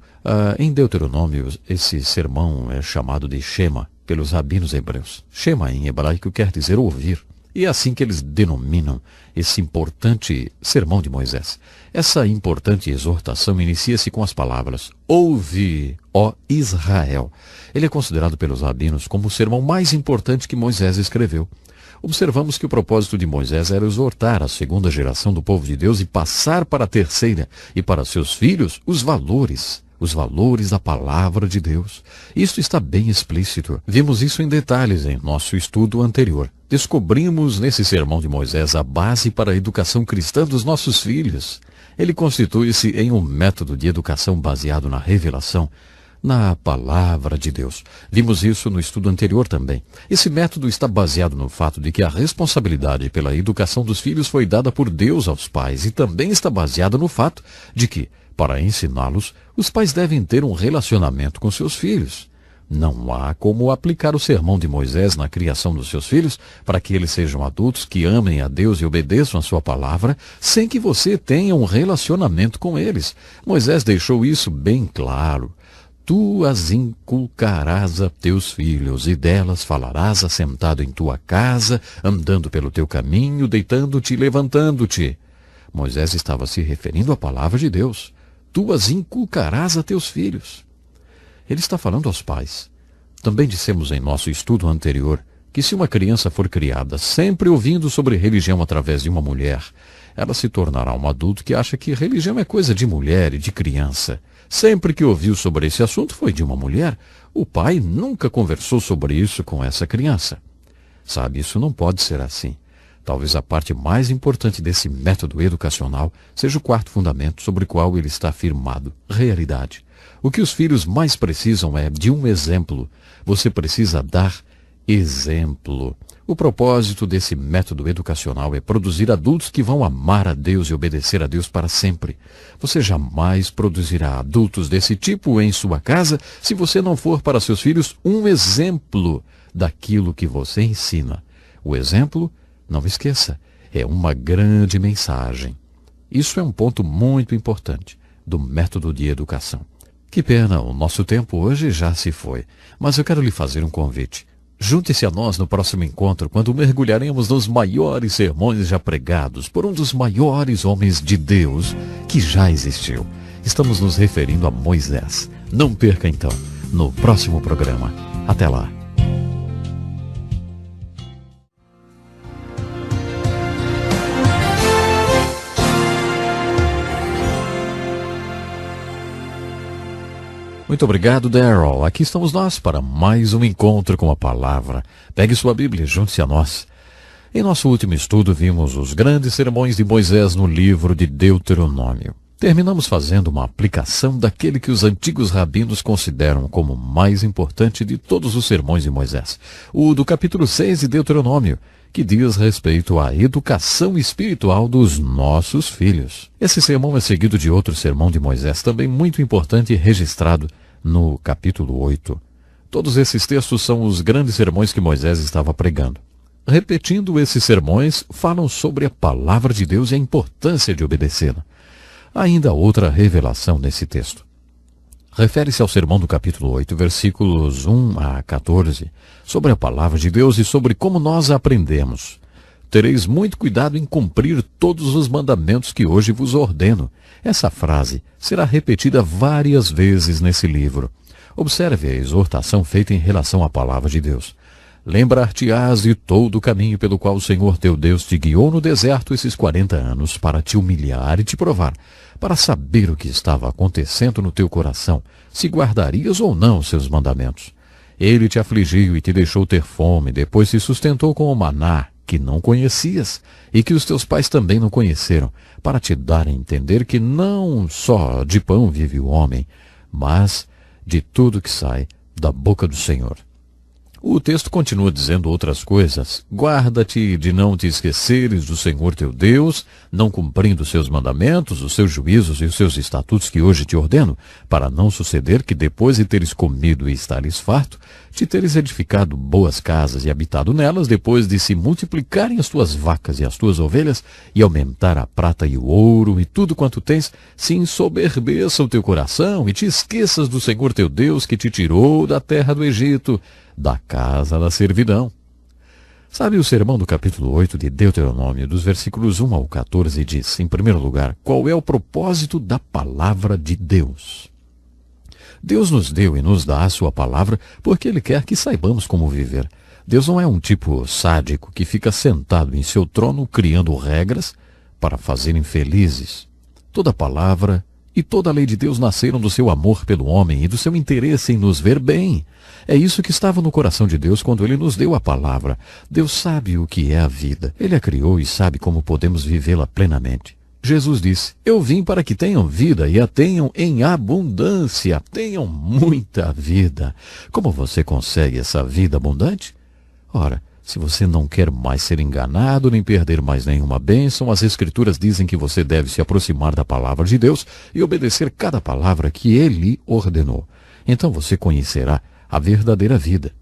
em Deuteronômio, esse sermão é chamado de Shema pelos rabinos hebreus. Shema em hebraico quer dizer ouvir. E é assim que eles denominam esse importante sermão de Moisés. Essa importante exortação inicia-se com as palavras: ouve, ó Israel. Ele é considerado pelos rabinos como o sermão mais importante que Moisés escreveu. Observamos que o propósito de Moisés era exortar a segunda geração do povo de Deus e passar para a terceira e para seus filhos os valores da palavra de Deus. Isso está bem explícito. Vimos isso em detalhes em nosso estudo anterior. Descobrimos nesse sermão de Moisés a base para a educação cristã dos nossos filhos. Ele constitui-se em um método de educação baseado na revelação, na palavra de Deus. Vimos isso no estudo anterior também. Esse método está baseado no fato de que a responsabilidade pela educação dos filhos foi dada por Deus aos pais e também está baseado no fato de que, para ensiná-los, os pais devem ter um relacionamento com seus filhos. Não há como aplicar o sermão de Moisés na criação dos seus filhos para que eles sejam adultos que amem a Deus e obedeçam a sua palavra sem que você tenha um relacionamento com eles. Moisés deixou isso bem claro. Tu as inculcarás a teus filhos, e delas falarás assentado em tua casa, andando pelo teu caminho, deitando-te e levantando-te. Moisés estava se referindo à palavra de Deus. Tu as inculcarás a teus filhos. Ele está falando aos pais. Também dissemos em nosso estudo anterior que se uma criança for criada sempre ouvindo sobre religião através de uma mulher, ela se tornará um adulto que acha que religião é coisa de mulher e de criança. Sempre que ouviu sobre esse assunto foi de uma mulher. O pai nunca conversou sobre isso com essa criança. Sabe, isso não pode ser assim. Talvez a parte mais importante desse método educacional seja o quarto fundamento sobre o qual ele está firmado: realidade. O que os filhos mais precisam é de um exemplo. Você precisa dar exemplo. O propósito desse método educacional é produzir adultos que vão amar a Deus e obedecer a Deus para sempre. Você jamais produzirá adultos desse tipo em sua casa se você não for para seus filhos um exemplo daquilo que você ensina. O exemplo, não esqueça, é uma grande mensagem. Isso é um ponto muito importante do método de educação. Que pena, o nosso tempo hoje já se foi, mas eu quero lhe fazer um convite. Junte-se a nós no próximo encontro, quando mergulharemos nos maiores sermões já pregados por um dos maiores homens de Deus que já existiu. Estamos nos referindo a Moisés. Não perca então, no próximo programa. Até lá. Muito obrigado, Darrell. Aqui estamos nós para mais um encontro com a palavra. Pegue sua Bíblia e junte-se a nós. Em nosso último estudo, vimos os grandes sermões de Moisés no livro de Deuteronômio. Terminamos fazendo uma aplicação daquele que os antigos rabinos consideram como o mais importante de todos os sermões de Moisés, o do capítulo 6 de Deuteronômio, que diz respeito à educação espiritual dos nossos filhos. Esse sermão é seguido de outro sermão de Moisés, também muito importante e registrado no capítulo 8. Todos esses textos são os grandes sermões que Moisés estava pregando. Repetindo esses sermões, falam sobre a palavra de Deus e a importância de obedecê-la. Há ainda outra revelação nesse texto. Refere-se ao sermão do capítulo 8, versículos 1 a 14, sobre a palavra de Deus e sobre como nós a aprendemos. Tereis muito cuidado em cumprir todos os mandamentos que hoje vos ordeno. Essa frase será repetida várias vezes nesse livro. Observe a exortação feita em relação à palavra de Deus. Lembrar-te-ás de todo o caminho pelo qual o Senhor teu Deus te guiou no deserto esses 40 anos para te humilhar e te provar, para saber o que estava acontecendo no teu coração, se guardarias ou não os seus mandamentos. Ele te afligiu e te deixou ter fome, depois te sustentou com o maná, que não conhecias, e que os teus pais também não conheceram, para te dar a entender que não só de pão vive o homem, mas de tudo que sai da boca do Senhor. O texto continua dizendo outras coisas. Guarda-te de não te esqueceres do Senhor teu Deus, não cumprindo os seus mandamentos, os seus juízos e os seus estatutos que hoje te ordeno, para não suceder que depois de teres comido e estares farto, te teres edificado boas casas e habitado nelas, depois de se multiplicarem as tuas vacas e as tuas ovelhas, e aumentar a prata e o ouro e tudo quanto tens, se ensoberbeça o teu coração e te esqueças do Senhor teu Deus que te tirou da terra do Egito, da casa da servidão. Sabe, o sermão do capítulo 8 de Deuteronômio, dos versículos 1 ao 14, diz, em primeiro lugar, qual é o propósito da palavra de Deus? Deus nos deu e nos dá a sua palavra porque Ele quer que saibamos como viver. Deus não é um tipo sádico que fica sentado em seu trono criando regras para fazer infelizes. Toda palavra e toda a lei de Deus nasceram do seu amor pelo homem e do seu interesse em nos ver bem. É isso que estava no coração de Deus quando Ele nos deu a palavra. Deus sabe o que é a vida. Ele a criou e sabe como podemos vivê-la plenamente. Jesus disse, eu vim para que tenham vida e a tenham em abundância. Tenham muita vida. Como você consegue essa vida abundante? Ora, se você não quer mais ser enganado nem perder mais nenhuma bênção, as Escrituras dizem que você deve se aproximar da palavra de Deus e obedecer cada palavra que Ele ordenou. Então você conhecerá a verdadeira vida.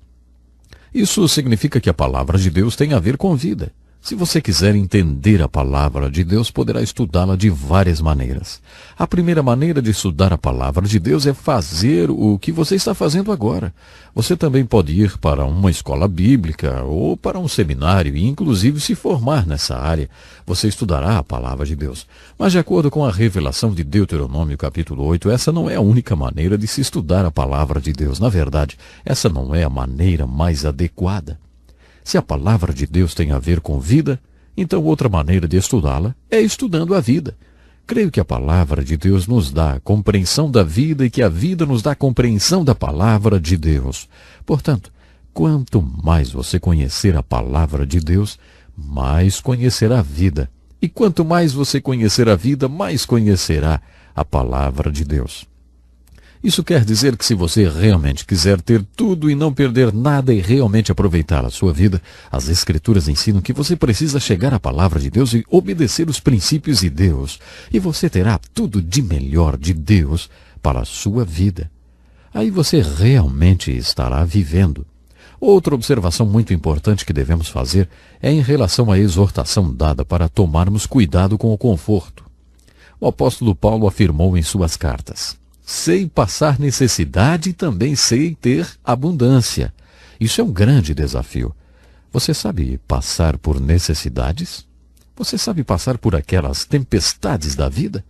Isso significa que a palavra de Deus tem a ver com vida. Se você quiser entender a palavra de Deus, poderá estudá-la de várias maneiras. A primeira maneira de estudar a palavra de Deus é fazer o que você está fazendo agora. Você também pode ir para uma escola bíblica ou para um seminário e, inclusive, se formar nessa área. Você estudará a palavra de Deus. Mas, de acordo com a revelação de Deuteronômio capítulo 8, essa não é a única maneira de se estudar a palavra de Deus. Na verdade, essa não é a maneira mais adequada. Se a palavra de Deus tem a ver com vida, então outra maneira de estudá-la é estudando a vida. Creio que a palavra de Deus nos dá a compreensão da vida e que a vida nos dá a compreensão da palavra de Deus. Portanto, quanto mais você conhecer a palavra de Deus, mais conhecerá a vida. E quanto mais você conhecer a vida, mais conhecerá a palavra de Deus. Isso quer dizer que se você realmente quiser ter tudo e não perder nada e realmente aproveitar a sua vida, as Escrituras ensinam que você precisa chegar à palavra de Deus e obedecer os princípios de Deus. E você terá tudo de melhor de Deus para a sua vida. Aí você realmente estará vivendo. Outra observação muito importante que devemos fazer é em relação à exortação dada para tomarmos cuidado com o conforto. O apóstolo Paulo afirmou em suas cartas: sei passar necessidade e também sei ter abundância. Isso é um grande desafio. Você sabe passar por necessidades? Você sabe passar por aquelas tempestades da vida?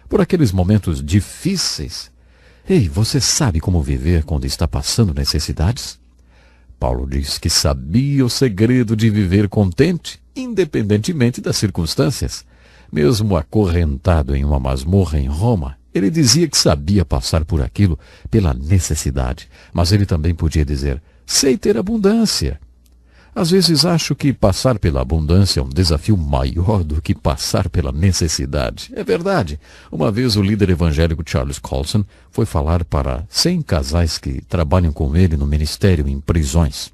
Por aqueles momentos difíceis? Ei, você sabe como viver quando está passando necessidades? Paulo diz que sabia o segredo de viver contente, independentemente das circunstâncias. Mesmo acorrentado em uma masmorra em Roma, ele dizia que sabia passar por aquilo pela necessidade, mas ele também podia dizer, sei ter abundância. Às vezes acho que passar pela abundância é um desafio maior do que passar pela necessidade. É verdade. Uma vez o líder evangélico Charles Colson foi falar para 100 casais que trabalham com ele no ministério em prisões.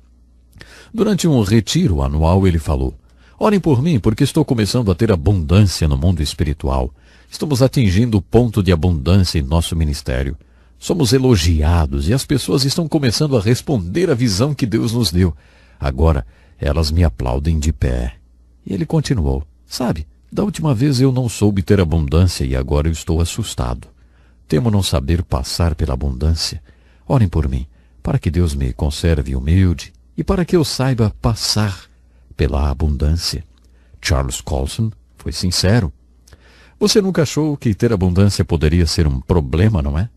Durante um retiro anual ele falou, orem por mim porque estou começando a ter abundância no mundo espiritual. Estamos atingindo o ponto de abundância em nosso ministério. Somos elogiados e as pessoas estão começando a responder à visão que Deus nos deu. Agora, elas me aplaudem de pé. E ele continuou, sabe, Da última vez eu não soube ter abundância e agora eu estou assustado. Temo não saber passar pela abundância. Orem por mim, para que Deus me conserve humilde e para que eu saiba passar pela abundância. Charles Colson foi sincero. Você nunca achou que ter abundância poderia ser um problema, não é?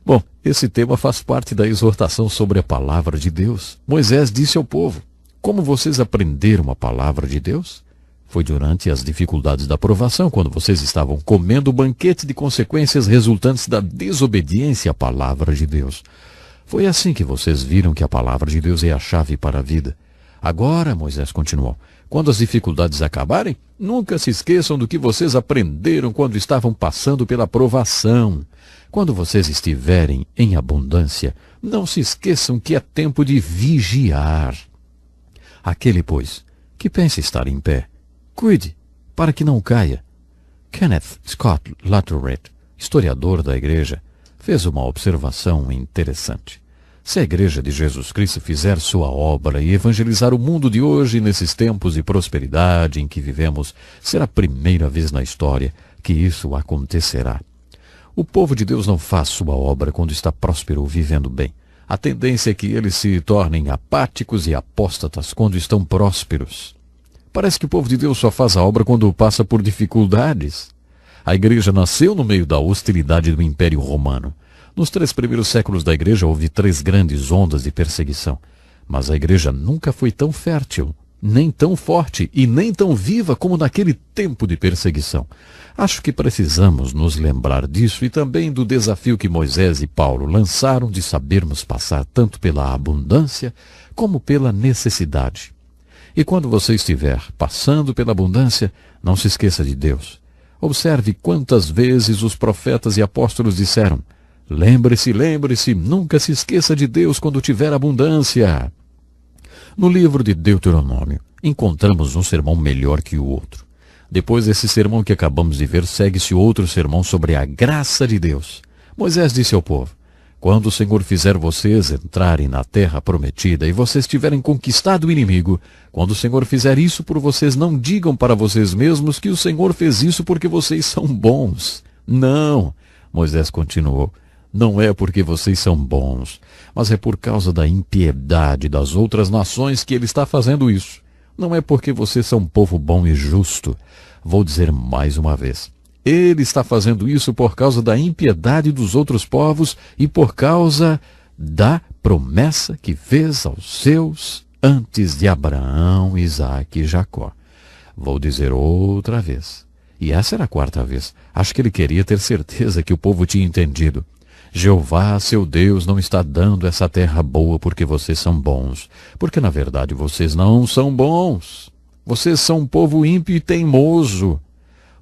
Bom, esse tema faz parte da exortação sobre a palavra de Deus. Moisés disse ao povo: como vocês aprenderam a palavra de Deus? Foi durante as dificuldades da provação, quando vocês estavam comendo o banquete de consequências resultantes da desobediência à palavra de Deus. Foi assim que vocês viram que a palavra de Deus é a chave para a vida. Agora, Moisés continuou, quando as dificuldades acabarem, nunca se esqueçam do que vocês aprenderam quando estavam passando pela provação. Quando vocês estiverem em abundância, não se esqueçam que é tempo de vigiar. Aquele, pois, que pensa estar em pé, cuide, para que não caia. Kenneth Scott Latourette, historiador da igreja, fez uma observação interessante. Se a Igreja de Jesus Cristo fizer sua obra e evangelizar o mundo de hoje nesses tempos de prosperidade em que vivemos, será a primeira vez na história que isso acontecerá. O povo de Deus não faz sua obra quando está próspero ou vivendo bem. A tendência é que eles se tornem apáticos e apóstatas quando estão prósperos. Parece que o povo de Deus só faz a obra quando passa por dificuldades. A igreja nasceu no meio da hostilidade do Império Romano. Nos 3 primeiros séculos da igreja houve 3 grandes ondas de perseguição. Mas a igreja nunca foi tão fértil, nem tão forte e nem tão viva como naquele tempo de perseguição. Acho que precisamos nos lembrar disso e também do desafio que Moisés e Paulo lançaram de sabermos passar tanto pela abundância como pela necessidade. E quando você estiver passando pela abundância, não se esqueça de Deus. Observe quantas vezes os profetas e apóstolos disseram: lembre-se, lembre-se, nunca se esqueça de Deus quando tiver abundância. No livro de Deuteronômio, encontramos um sermão melhor que o outro. Depois desse sermão que acabamos de ver, segue-se outro sermão sobre a graça de Deus. Moisés disse ao povo: quando o Senhor fizer vocês entrarem na terra prometida e vocês tiverem conquistado o inimigo, quando o Senhor fizer isso por vocês, não digam para vocês mesmos que o Senhor fez isso porque vocês são bons. Não, Moisés continuou, não é porque vocês são bons, mas é por causa da impiedade das outras nações que ele está fazendo isso. Não é porque vocês são um povo bom e justo. Vou dizer mais uma vez. Ele está fazendo isso por causa da impiedade dos outros povos e por causa da promessa que fez aos seus antes de Abraão, Isaque e Jacó. Vou dizer outra vez. E essa era a 4ª vez. Acho que ele queria ter certeza que o povo tinha entendido. Jeová, seu Deus, não está dando essa terra boa porque vocês são bons. Porque, na verdade, vocês não são bons. Vocês são um povo ímpio e teimoso.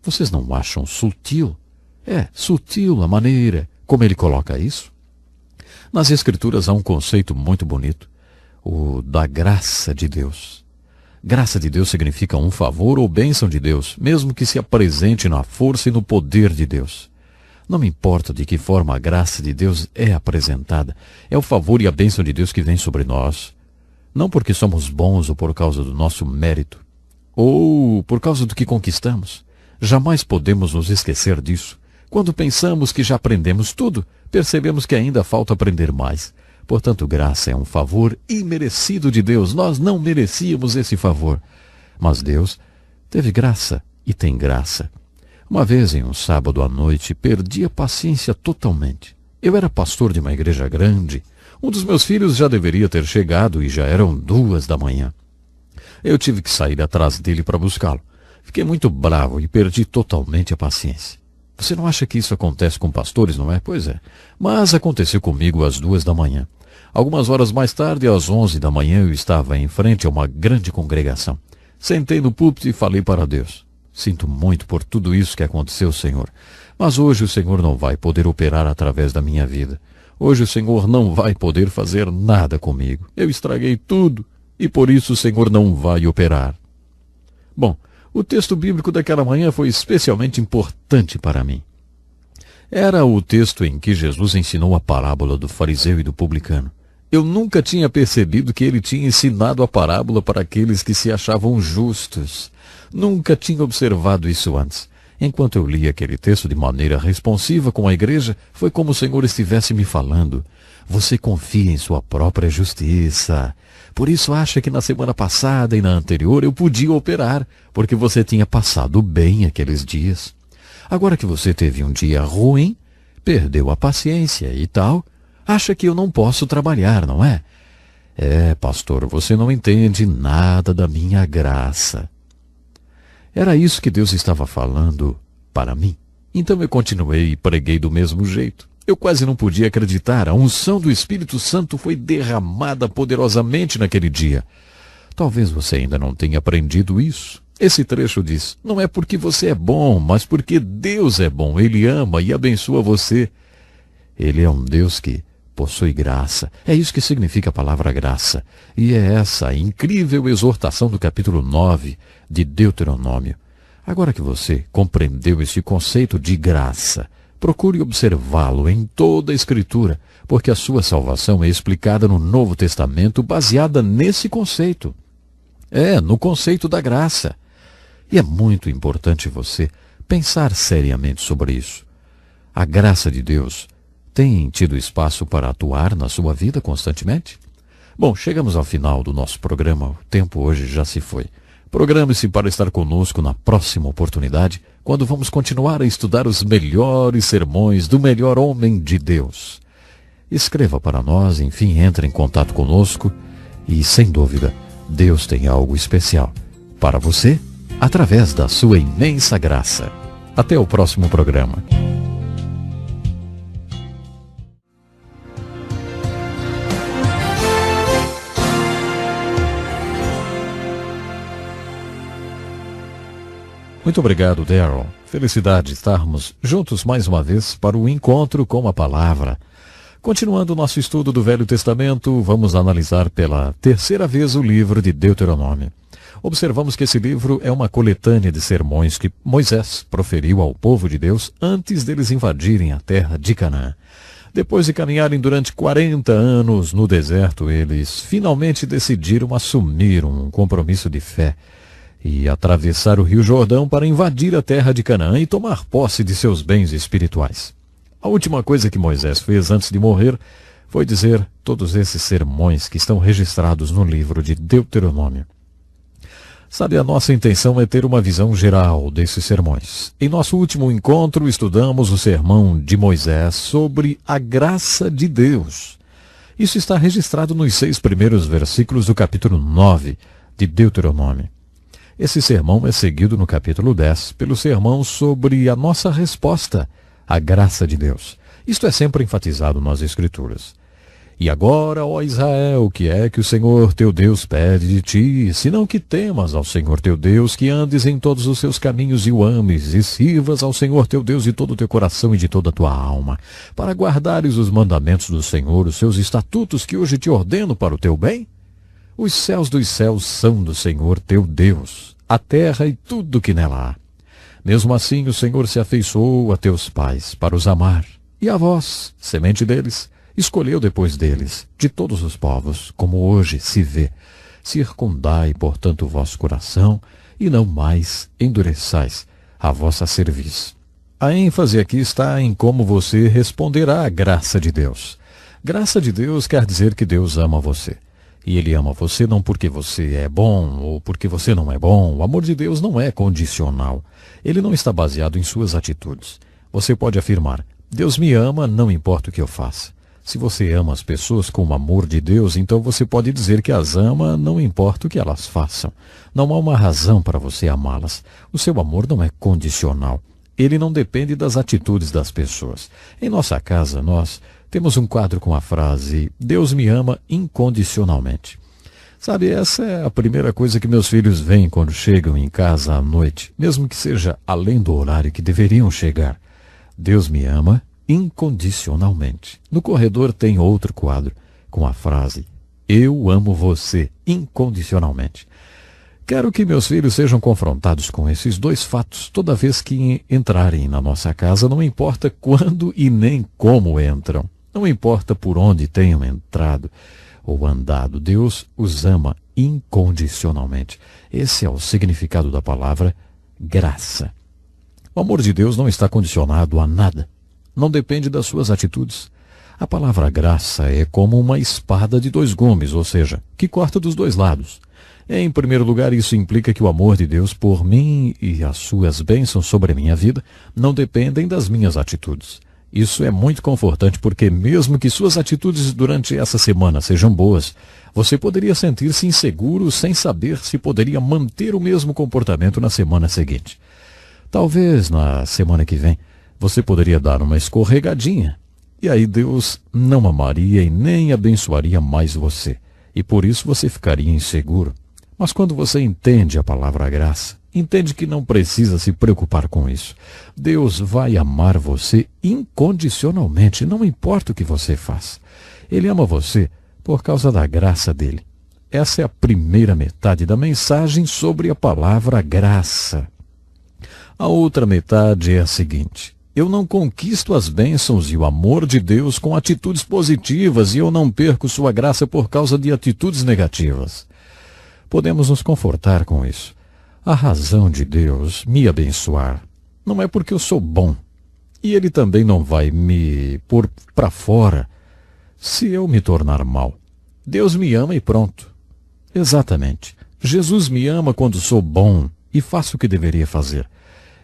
Vocês não acham sutil? É sutil a maneira como ele coloca isso. Nas Escrituras há um conceito muito bonito, o da graça de Deus. Graça de Deus significa um favor ou bênção de Deus, mesmo que se apresente na força e no poder de Deus. Não me importa de que forma a graça de Deus é apresentada, é o favor e a bênção de Deus que vem sobre nós. Não porque somos bons ou por causa do nosso mérito, ou por causa do que conquistamos. Jamais podemos nos esquecer disso. Quando pensamos que já aprendemos tudo, percebemos que ainda falta aprender mais. Portanto, graça é um favor imerecido de Deus. Nós não merecíamos esse favor. Mas Deus teve graça e tem graça. Uma vez, em um sábado à noite, perdi a paciência totalmente. Eu era pastor de uma igreja grande. Um dos meus filhos já deveria ter chegado e já eram 2 da manhã. Eu tive que sair atrás dele para buscá-lo. Fiquei muito bravo e perdi totalmente a paciência. Você não acha que isso acontece com pastores, não é? Pois é. Mas aconteceu comigo às 2 da manhã. Algumas horas mais tarde, às 11 da manhã, eu estava em frente a uma grande congregação. Sentei no púlpito e falei para Deus: sinto muito por tudo isso que aconteceu, Senhor. Mas hoje o Senhor não vai poder operar através da minha vida. Hoje o Senhor não vai poder fazer nada comigo. Eu estraguei tudo e por isso o Senhor não vai operar. Bom, o texto bíblico daquela manhã foi especialmente importante para mim. Era o texto em que Jesus ensinou a parábola do fariseu e do publicano. Eu nunca tinha percebido que ele tinha ensinado a parábola para aqueles que se achavam justos. Nunca tinha observado isso antes. Enquanto eu li aquele texto de maneira responsiva com a igreja, foi como o Senhor estivesse me falando. Você confia em sua própria justiça. Por isso acha que na semana passada e na anterior eu podia operar, porque você tinha passado bem aqueles dias. Agora que você teve um dia ruim, perdeu a paciência e tal, acha que eu não posso trabalhar, não é? É, pastor, você não entende nada da minha graça. Era isso que Deus estava falando para mim. Então eu continuei e preguei do mesmo jeito. Eu quase não podia acreditar. A unção do Espírito Santo foi derramada poderosamente naquele dia. Talvez você ainda não tenha aprendido isso. Esse trecho diz, não é porque você é bom, mas porque Deus é bom. Ele ama e abençoa você. Ele é um Deus que possui graça. É isso que significa a palavra graça. E é essa incrível exortação do capítulo 9 de Deuteronômio. Agora que você compreendeu esse conceito de graça, procure observá-lo em toda a Escritura, porque a sua salvação é explicada no Novo Testamento baseada nesse conceito. No conceito da graça. E é muito importante você pensar seriamente sobre isso. A graça de Deus tem tido espaço para atuar na sua vida constantemente? Bom, chegamos ao final do nosso programa. O tempo hoje já se foi. Programe-se para estar conosco na próxima oportunidade, quando vamos continuar a estudar os melhores sermões do melhor homem de Deus. Escreva para nós, enfim, entre em contato conosco e, sem dúvida, Deus tem algo especial para você através da sua imensa graça. Até o próximo programa. Muito obrigado, Darryl. Felicidade estarmos juntos mais uma vez para o encontro com a palavra. Continuando o nosso estudo do Velho Testamento, vamos analisar pela terceira vez o livro de Deuteronômio. Observamos que esse livro é uma coletânea de sermões que Moisés proferiu ao povo de Deus antes deles invadirem a terra de Canaã. Depois de caminharem durante 40 anos no deserto, eles finalmente decidiram assumir um compromisso de fé e atravessar o Rio Jordão para invadir a terra de Canaã e tomar posse de seus bens espirituais. A última coisa que Moisés fez antes de morrer foi dizer todos esses sermões que estão registrados no livro de Deuteronômio. Sabe, a nossa intenção é ter uma visão geral desses sermões. Em nosso último encontro, estudamos o sermão de Moisés sobre a graça de Deus. Isso está registrado nos 6 primeiros versículos do capítulo 9 de Deuteronômio. Esse sermão é seguido no capítulo 10 pelo sermão sobre a nossa resposta à graça de Deus. Isto é sempre enfatizado nas Escrituras. E agora, ó Israel, o que é que o Senhor teu Deus pede de ti, senão que temas ao Senhor teu Deus, que andes em todos os seus caminhos e o ames, e sirvas ao Senhor teu Deus de todo o teu coração e de toda a tua alma, para guardares os mandamentos do Senhor, os seus estatutos que hoje te ordeno para o teu bem? Os céus dos céus são do Senhor teu Deus, a terra e tudo que nela há. Mesmo assim o Senhor se afeiçoou a teus pais para os amar, e a vós, semente deles, escolheu depois deles, de todos os povos, como hoje se vê. Circundai, portanto, o vosso coração, e não mais endureçais a vossa cerviz. A ênfase aqui está em como você responderá à graça de Deus. Graça de Deus quer dizer que Deus ama você. E Ele ama você não porque você é bom ou porque você não é bom. O amor de Deus não é condicional. Ele não está baseado em suas atitudes. Você pode afirmar, Deus me ama, não importa o que eu faça. Se você ama as pessoas com o amor de Deus, então você pode dizer que as ama, não importa o que elas façam. Não há uma razão para você amá-las. O seu amor não é condicional. Ele não depende das atitudes das pessoas. Em nossa casa, nós temos um quadro com a frase, Deus me ama incondicionalmente. Sabe, essa é a primeira coisa que meus filhos veem quando chegam em casa à noite, mesmo que seja além do horário que deveriam chegar. Deus me ama incondicionalmente. No corredor tem outro quadro com a frase, eu amo você incondicionalmente. Quero que meus filhos sejam confrontados com esses dois fatos toda vez que entrarem na nossa casa, não importa quando e nem como entram. Não importa por onde tenham entrado ou andado, Deus os ama incondicionalmente. Esse é o significado da palavra graça. O amor de Deus não está condicionado a nada. Não depende das suas atitudes. A palavra graça é como uma espada de dois gumes, ou seja, que corta dos dois lados. Em primeiro lugar, isso implica que o amor de Deus por mim e as suas bênçãos sobre a minha vida não dependem das minhas atitudes. Isso é muito confortante porque mesmo que suas atitudes durante essa semana sejam boas, você poderia sentir-se inseguro sem saber se poderia manter o mesmo comportamento na semana seguinte. Talvez na semana que vem você poderia dar uma escorregadinha, e aí Deus não amaria e nem abençoaria mais você, e por isso você ficaria inseguro. Mas quando você entende a palavra graça, entende que não precisa se preocupar com isso. Deus vai amar você incondicionalmente, não importa o que você faz. Ele ama você por causa da graça dele. Essa é a primeira metade da mensagem sobre a palavra graça. A outra metade é a seguinte: eu não conquisto as bênçãos e o amor de Deus com atitudes positivas e eu não perco sua graça por causa de atitudes negativas. Podemos nos confortar com isso. A razão de Deus me abençoar não é porque eu sou bom. E Ele também não vai me pôr para fora se eu me tornar mal. Deus me ama e pronto. Exatamente. Jesus me ama quando sou bom e faço o que deveria fazer.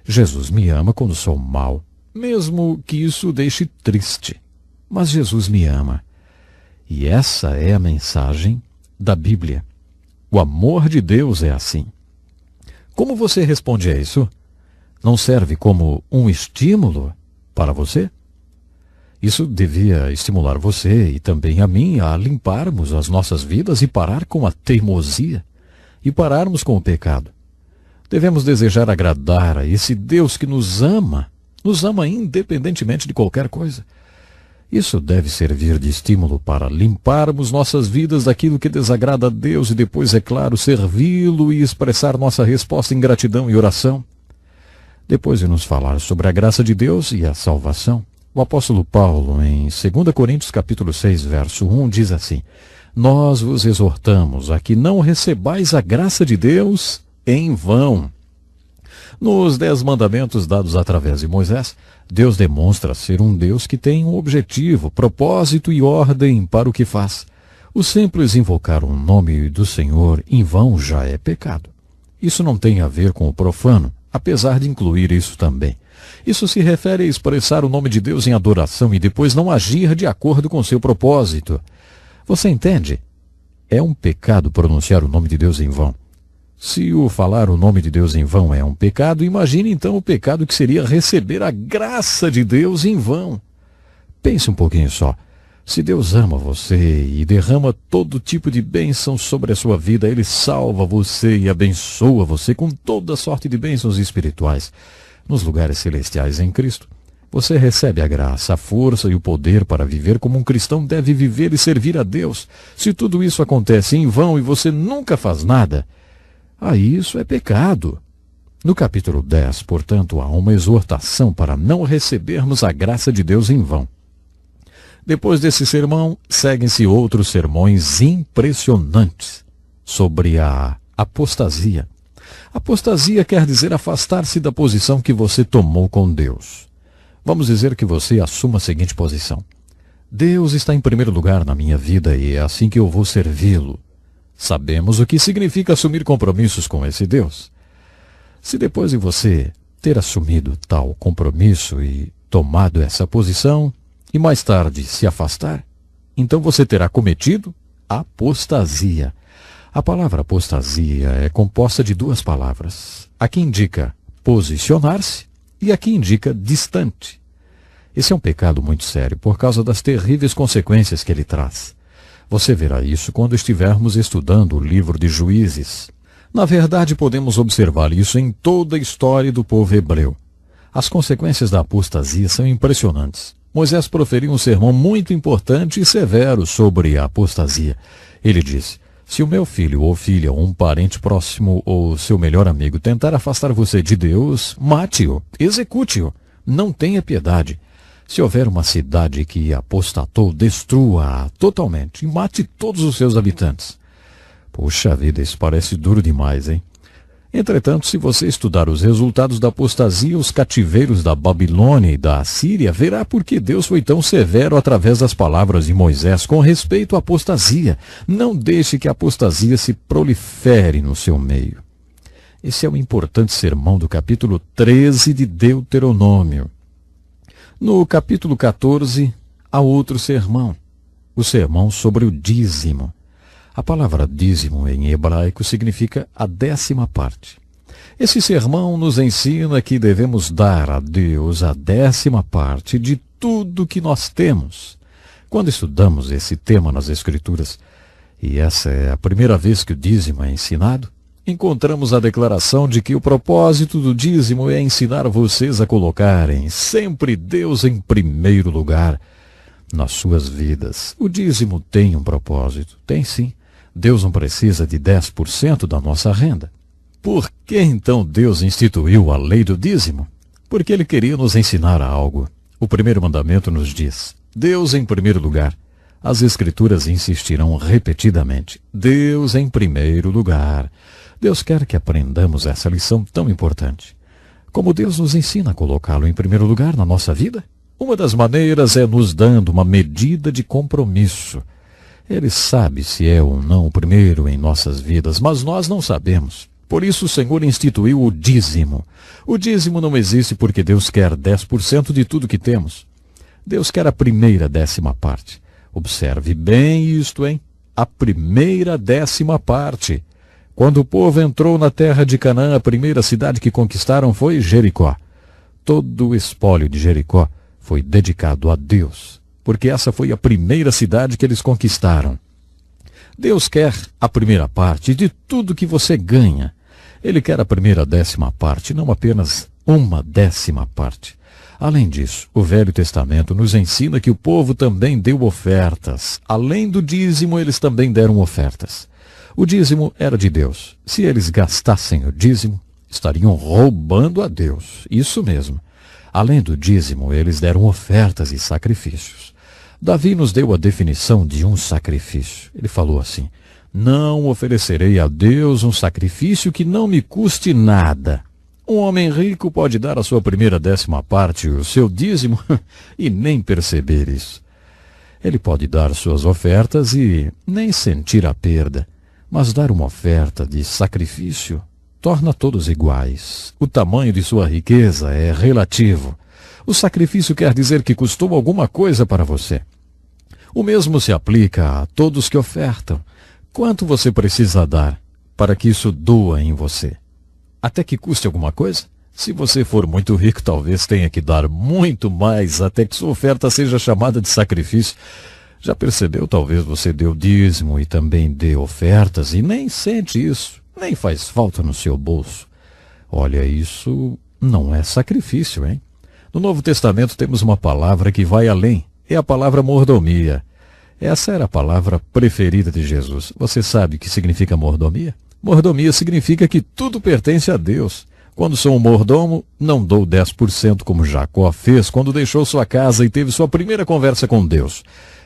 Jesus me ama quando sou mal, mesmo que isso deixe triste. Mas Jesus me ama. E essa é a mensagem da Bíblia. O amor de Deus é assim. Como você responde a isso? Não serve como um estímulo para você? Isso devia estimular você e também a mim a limparmos as nossas vidas e parar com a teimosia e pararmos com o pecado. Devemos desejar agradar a esse Deus que nos ama independentemente de qualquer coisa. Isso deve servir de estímulo para limparmos nossas vidas daquilo que desagrada a Deus e depois, é claro, servi-lo e expressar nossa resposta em gratidão e oração. Depois de nos falar sobre a graça de Deus e a salvação, o apóstolo Paulo, em 2 Coríntios capítulo 6, verso 1, diz assim: nós vos exortamos a que não recebais a graça de Deus em vão. Nos 10 mandamentos dados através de Moisés, Deus demonstra ser um Deus que tem um objetivo, propósito e ordem para o que faz. O simples invocar o nome do Senhor em vão já é pecado. Isso não tem a ver com o profano, apesar de incluir isso também. Isso se refere a expressar o nome de Deus em adoração e depois não agir de acordo com seu propósito. Você entende? É um pecado pronunciar o nome de Deus em vão. Se o falar o nome de Deus em vão é um pecado, imagine então o pecado que seria receber a graça de Deus em vão. Pense um pouquinho só. Se Deus ama você e derrama todo tipo de bênção sobre a sua vida, Ele salva você e abençoa você com toda sorte de bênçãos espirituais nos lugares celestiais em Cristo. Você recebe a graça, a força e o poder para viver como um cristão deve viver e servir a Deus. Se tudo isso acontece em vão e você nunca faz nada, aí isso é pecado. No capítulo 10, portanto, há uma exortação para não recebermos a graça de Deus em vão. Depois desse sermão, seguem-se outros sermões impressionantes sobre a apostasia. Apostasia quer dizer afastar-se da posição que você tomou com Deus. Vamos dizer que você assuma a seguinte posição: Deus está em primeiro lugar na minha vida e é assim que eu vou servi-lo. Sabemos o que significa assumir compromissos com esse Deus. Se depois de você ter assumido tal compromisso e tomado essa posição, e mais tarde se afastar, então você terá cometido apostasia. A palavra apostasia é composta de duas palavras. A que indica posicionar-se e a que indica distante. Esse é um pecado muito sério por causa das terríveis consequências que ele traz. Você verá isso quando estivermos estudando o livro de Juízes. Na verdade, podemos observar isso em toda a história do povo hebreu. As consequências da apostasia são impressionantes. Moisés proferiu um sermão muito importante e severo sobre a apostasia. Ele disse: se o meu filho ou filha, ou um parente próximo ou seu melhor amigo tentar afastar você de Deus, mate-o, execute-o. Não tenha piedade. Se houver uma cidade que apostatou, destrua-a totalmente e mate todos os seus habitantes. Puxa vida, isso parece duro demais, hein? Entretanto, se você estudar os resultados da apostasia, os cativeiros da Babilônia e da Assíria, verá por que Deus foi tão severo através das palavras de Moisés com respeito à apostasia. Não deixe que a apostasia se prolifere no seu meio. Esse é o importante sermão do capítulo 13 de Deuteronômio. No capítulo 14, há outro sermão, o sermão sobre o dízimo. A palavra dízimo em hebraico significa a 10ª parte. Esse sermão nos ensina que devemos dar a Deus a 10ª parte de tudo que nós temos. Quando estudamos esse tema nas Escrituras, e essa é a primeira vez que o dízimo é ensinado, encontramos a declaração de que o propósito do dízimo é ensinar vocês a colocarem sempre Deus em primeiro lugar nas suas vidas. O dízimo tem um propósito, tem sim. Deus não precisa de 10% da nossa renda. Por que então Deus instituiu a lei do dízimo? Porque Ele queria nos ensinar algo. O primeiro mandamento nos diz: Deus em primeiro lugar. As Escrituras insistirão repetidamente: Deus em primeiro lugar. Deus quer que aprendamos essa lição tão importante. Como Deus nos ensina a colocá-lo em primeiro lugar na nossa vida? Uma das maneiras é nos dando uma medida de compromisso. Ele sabe se é ou não o primeiro em nossas vidas, mas nós não sabemos. Por isso o Senhor instituiu o dízimo. O dízimo não existe porque Deus quer 10% de tudo que temos. Deus quer a primeira 10ª parte. Observe bem isto, hein? A primeira 10ª parte. Quando o povo entrou na terra de Canaã, a primeira cidade que conquistaram foi Jericó. Todo o espólio de Jericó foi dedicado a Deus, porque essa foi a primeira cidade que eles conquistaram. Deus quer a primeira parte de tudo que você ganha. Ele quer a primeira 10ª parte, não apenas uma 10ª parte. Além disso, o Velho Testamento nos ensina que o povo também deu ofertas. Além do dízimo, eles também deram ofertas. O dízimo era de Deus. Se eles gastassem o dízimo, estariam roubando a Deus. Isso mesmo. Além do dízimo, eles deram ofertas e sacrifícios. Davi nos deu a definição de um sacrifício. Ele falou assim: não oferecerei a Deus um sacrifício que não me custe nada. Um homem rico pode dar a sua primeira 10ª parte, o seu dízimo, e nem perceber isso. Ele pode dar suas ofertas e nem sentir a perda. Mas dar uma oferta de sacrifício torna todos iguais. O tamanho de sua riqueza é relativo. O sacrifício quer dizer que custou alguma coisa para você. O mesmo se aplica a todos que ofertam. Quanto você precisa dar para que isso doa em você? Até que custe alguma coisa? Se você for muito rico, talvez tenha que dar muito mais até que sua oferta seja chamada de sacrifício. Já percebeu? Talvez você deu dízimo e também dê ofertas e nem sente isso, nem faz falta no seu bolso. Olha, isso não é sacrifício, hein? No Novo Testamento temos uma palavra que vai além. É a palavra mordomia. Essa era a palavra preferida de Jesus. Você sabe o que significa mordomia? Mordomia significa que tudo pertence a Deus. Quando sou um mordomo, não dou 10% como Jacó fez quando deixou sua casa e teve sua primeira conversa com Deus.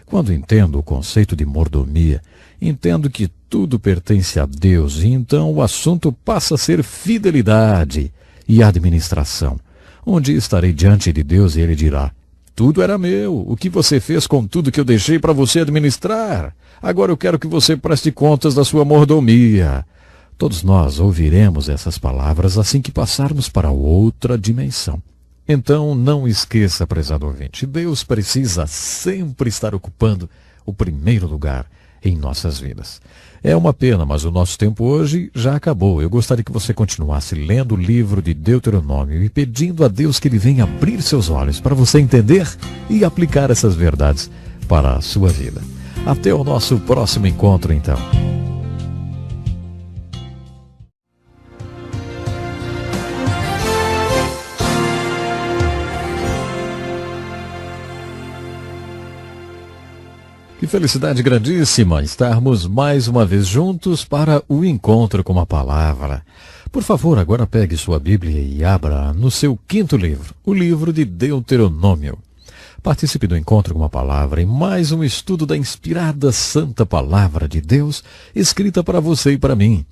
Quando entendo o conceito de mordomia, entendo que tudo pertence a Deus e então o assunto passa a ser fidelidade e administração. Um dia estarei diante de Deus e Ele dirá: tudo era meu, o que você fez com tudo que eu deixei para você administrar? Agora eu quero que você preste contas da sua mordomia. Todos nós ouviremos essas palavras assim que passarmos para outra dimensão. Então, não esqueça, prezado ouvinte, Deus precisa sempre estar ocupando o primeiro lugar em nossas vidas. É uma pena, mas o nosso tempo hoje já acabou. Eu gostaria que você continuasse lendo o livro de Deuteronômio e pedindo a Deus que Ele venha abrir seus olhos para você entender e aplicar essas verdades para a sua vida. Até o nosso próximo encontro, então. Que felicidade grandíssima estarmos mais uma vez juntos para o encontro com a palavra. Por favor, agora pegue sua Bíblia e abra no seu 5º livro, o livro de Deuteronômio. Participe do Encontro com a Palavra em mais um estudo da inspirada Santa Palavra de Deus, escrita para você e para mim.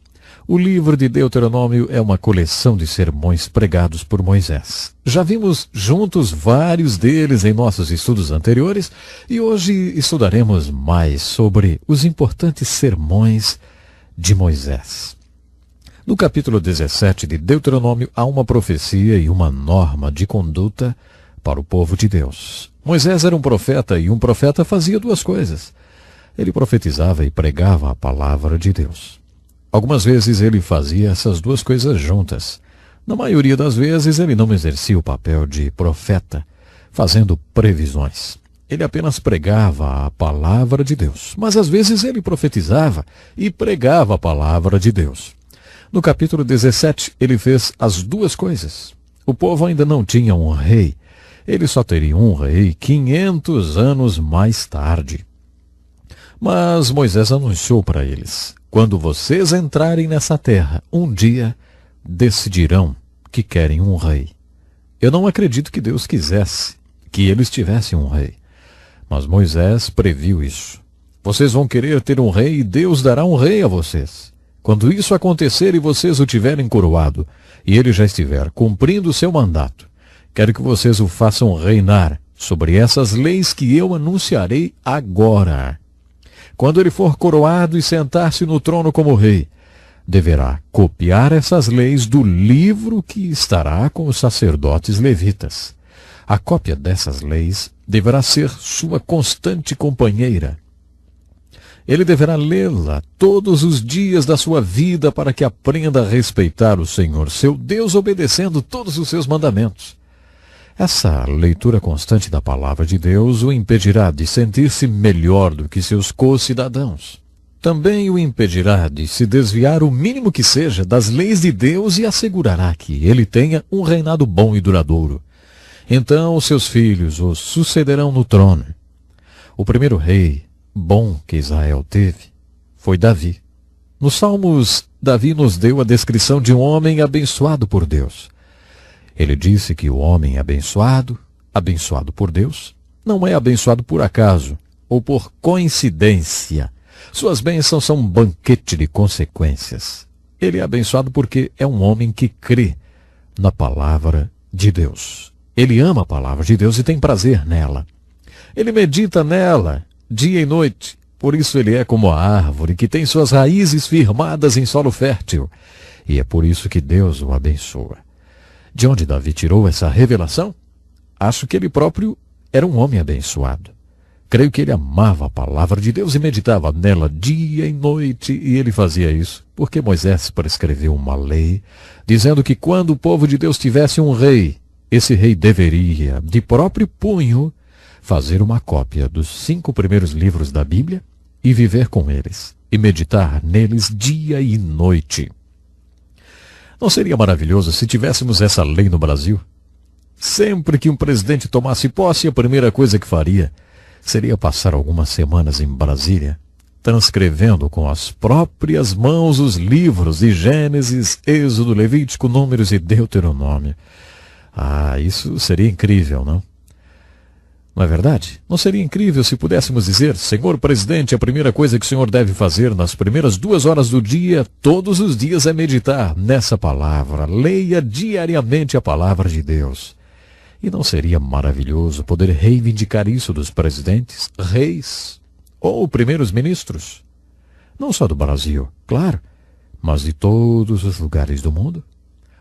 O livro de Deuteronômio é uma coleção de sermões pregados por Moisés. Já vimos juntos vários deles em nossos estudos anteriores e hoje estudaremos mais sobre os importantes sermões de Moisés. No capítulo 17 de Deuteronômio há uma profecia e uma norma de conduta para o povo de Deus. Moisés era um profeta e um profeta fazia duas coisas. Ele profetizava e pregava a palavra de Deus. Algumas vezes ele fazia essas duas coisas juntas. Na maioria das vezes ele não exercia o papel de profeta, fazendo previsões. Ele apenas pregava a palavra de Deus. Mas às vezes ele profetizava e pregava a palavra de Deus. No capítulo 17 ele fez as duas coisas. O povo ainda não tinha um rei. Ele só teria um rei 500 anos mais tarde. Mas Moisés anunciou para eles: quando vocês entrarem nessa terra, um dia decidirão que querem um rei. Eu não acredito que Deus quisesse que eles tivessem um rei. Mas Moisés previu isso. Vocês vão querer ter um rei e Deus dará um rei a vocês. Quando isso acontecer e vocês o tiverem coroado, e ele já estiver cumprindo o seu mandato, quero que vocês o façam reinar sobre essas leis que eu anunciarei agora. Quando ele for coroado e sentar-se no trono como rei, deverá copiar essas leis do livro que estará com os sacerdotes levitas. A cópia dessas leis deverá ser sua constante companheira. Ele deverá lê-la todos os dias da sua vida para que aprenda a respeitar o Senhor, seu Deus, obedecendo todos os seus mandamentos. Essa leitura constante da palavra de Deus o impedirá de sentir-se melhor do que seus co-cidadãos. Também o impedirá de se desviar o mínimo que seja das leis de Deus e assegurará que ele tenha um reinado bom e duradouro. Então seus filhos o sucederão no trono. O primeiro rei bom que Israel teve foi Davi. Nos Salmos, Davi nos deu a descrição de um homem abençoado por Deus. Ele disse que o homem abençoado por Deus, não é abençoado por acaso ou por coincidência. Suas bênçãos são um banquete de consequências. Ele é abençoado porque é um homem que crê na palavra de Deus. Ele ama a palavra de Deus e tem prazer nela. Ele medita nela dia e noite. Por isso ele é como a árvore que tem suas raízes firmadas em solo fértil. E é por isso que Deus o abençoa. De onde Davi tirou essa revelação? Acho que ele próprio era um homem abençoado. Creio que ele amava a palavra de Deus e meditava nela dia e noite, e ele fazia isso porque Moisés prescreveu uma lei, dizendo que quando o povo de Deus tivesse um rei, esse rei deveria, de próprio punho, fazer uma cópia dos 5 primeiros livros da Bíblia e viver com eles, e meditar neles dia e noite. Não seria maravilhoso se tivéssemos essa lei no Brasil? Sempre que um presidente tomasse posse, a primeira coisa que faria seria passar algumas semanas em Brasília, transcrevendo com as próprias mãos os livros de Gênesis, Êxodo, Levítico, Números e Deuteronômio. Isso seria incrível, não? Não é verdade? Não seria incrível se pudéssemos dizer: Senhor presidente, a primeira coisa que o senhor deve fazer nas primeiras 2 horas do dia, todos os dias, é meditar nessa palavra. Leia diariamente a palavra de Deus. E não seria maravilhoso poder reivindicar isso dos presidentes, reis ou primeiros ministros? Não só do Brasil, claro, mas de todos os lugares do mundo.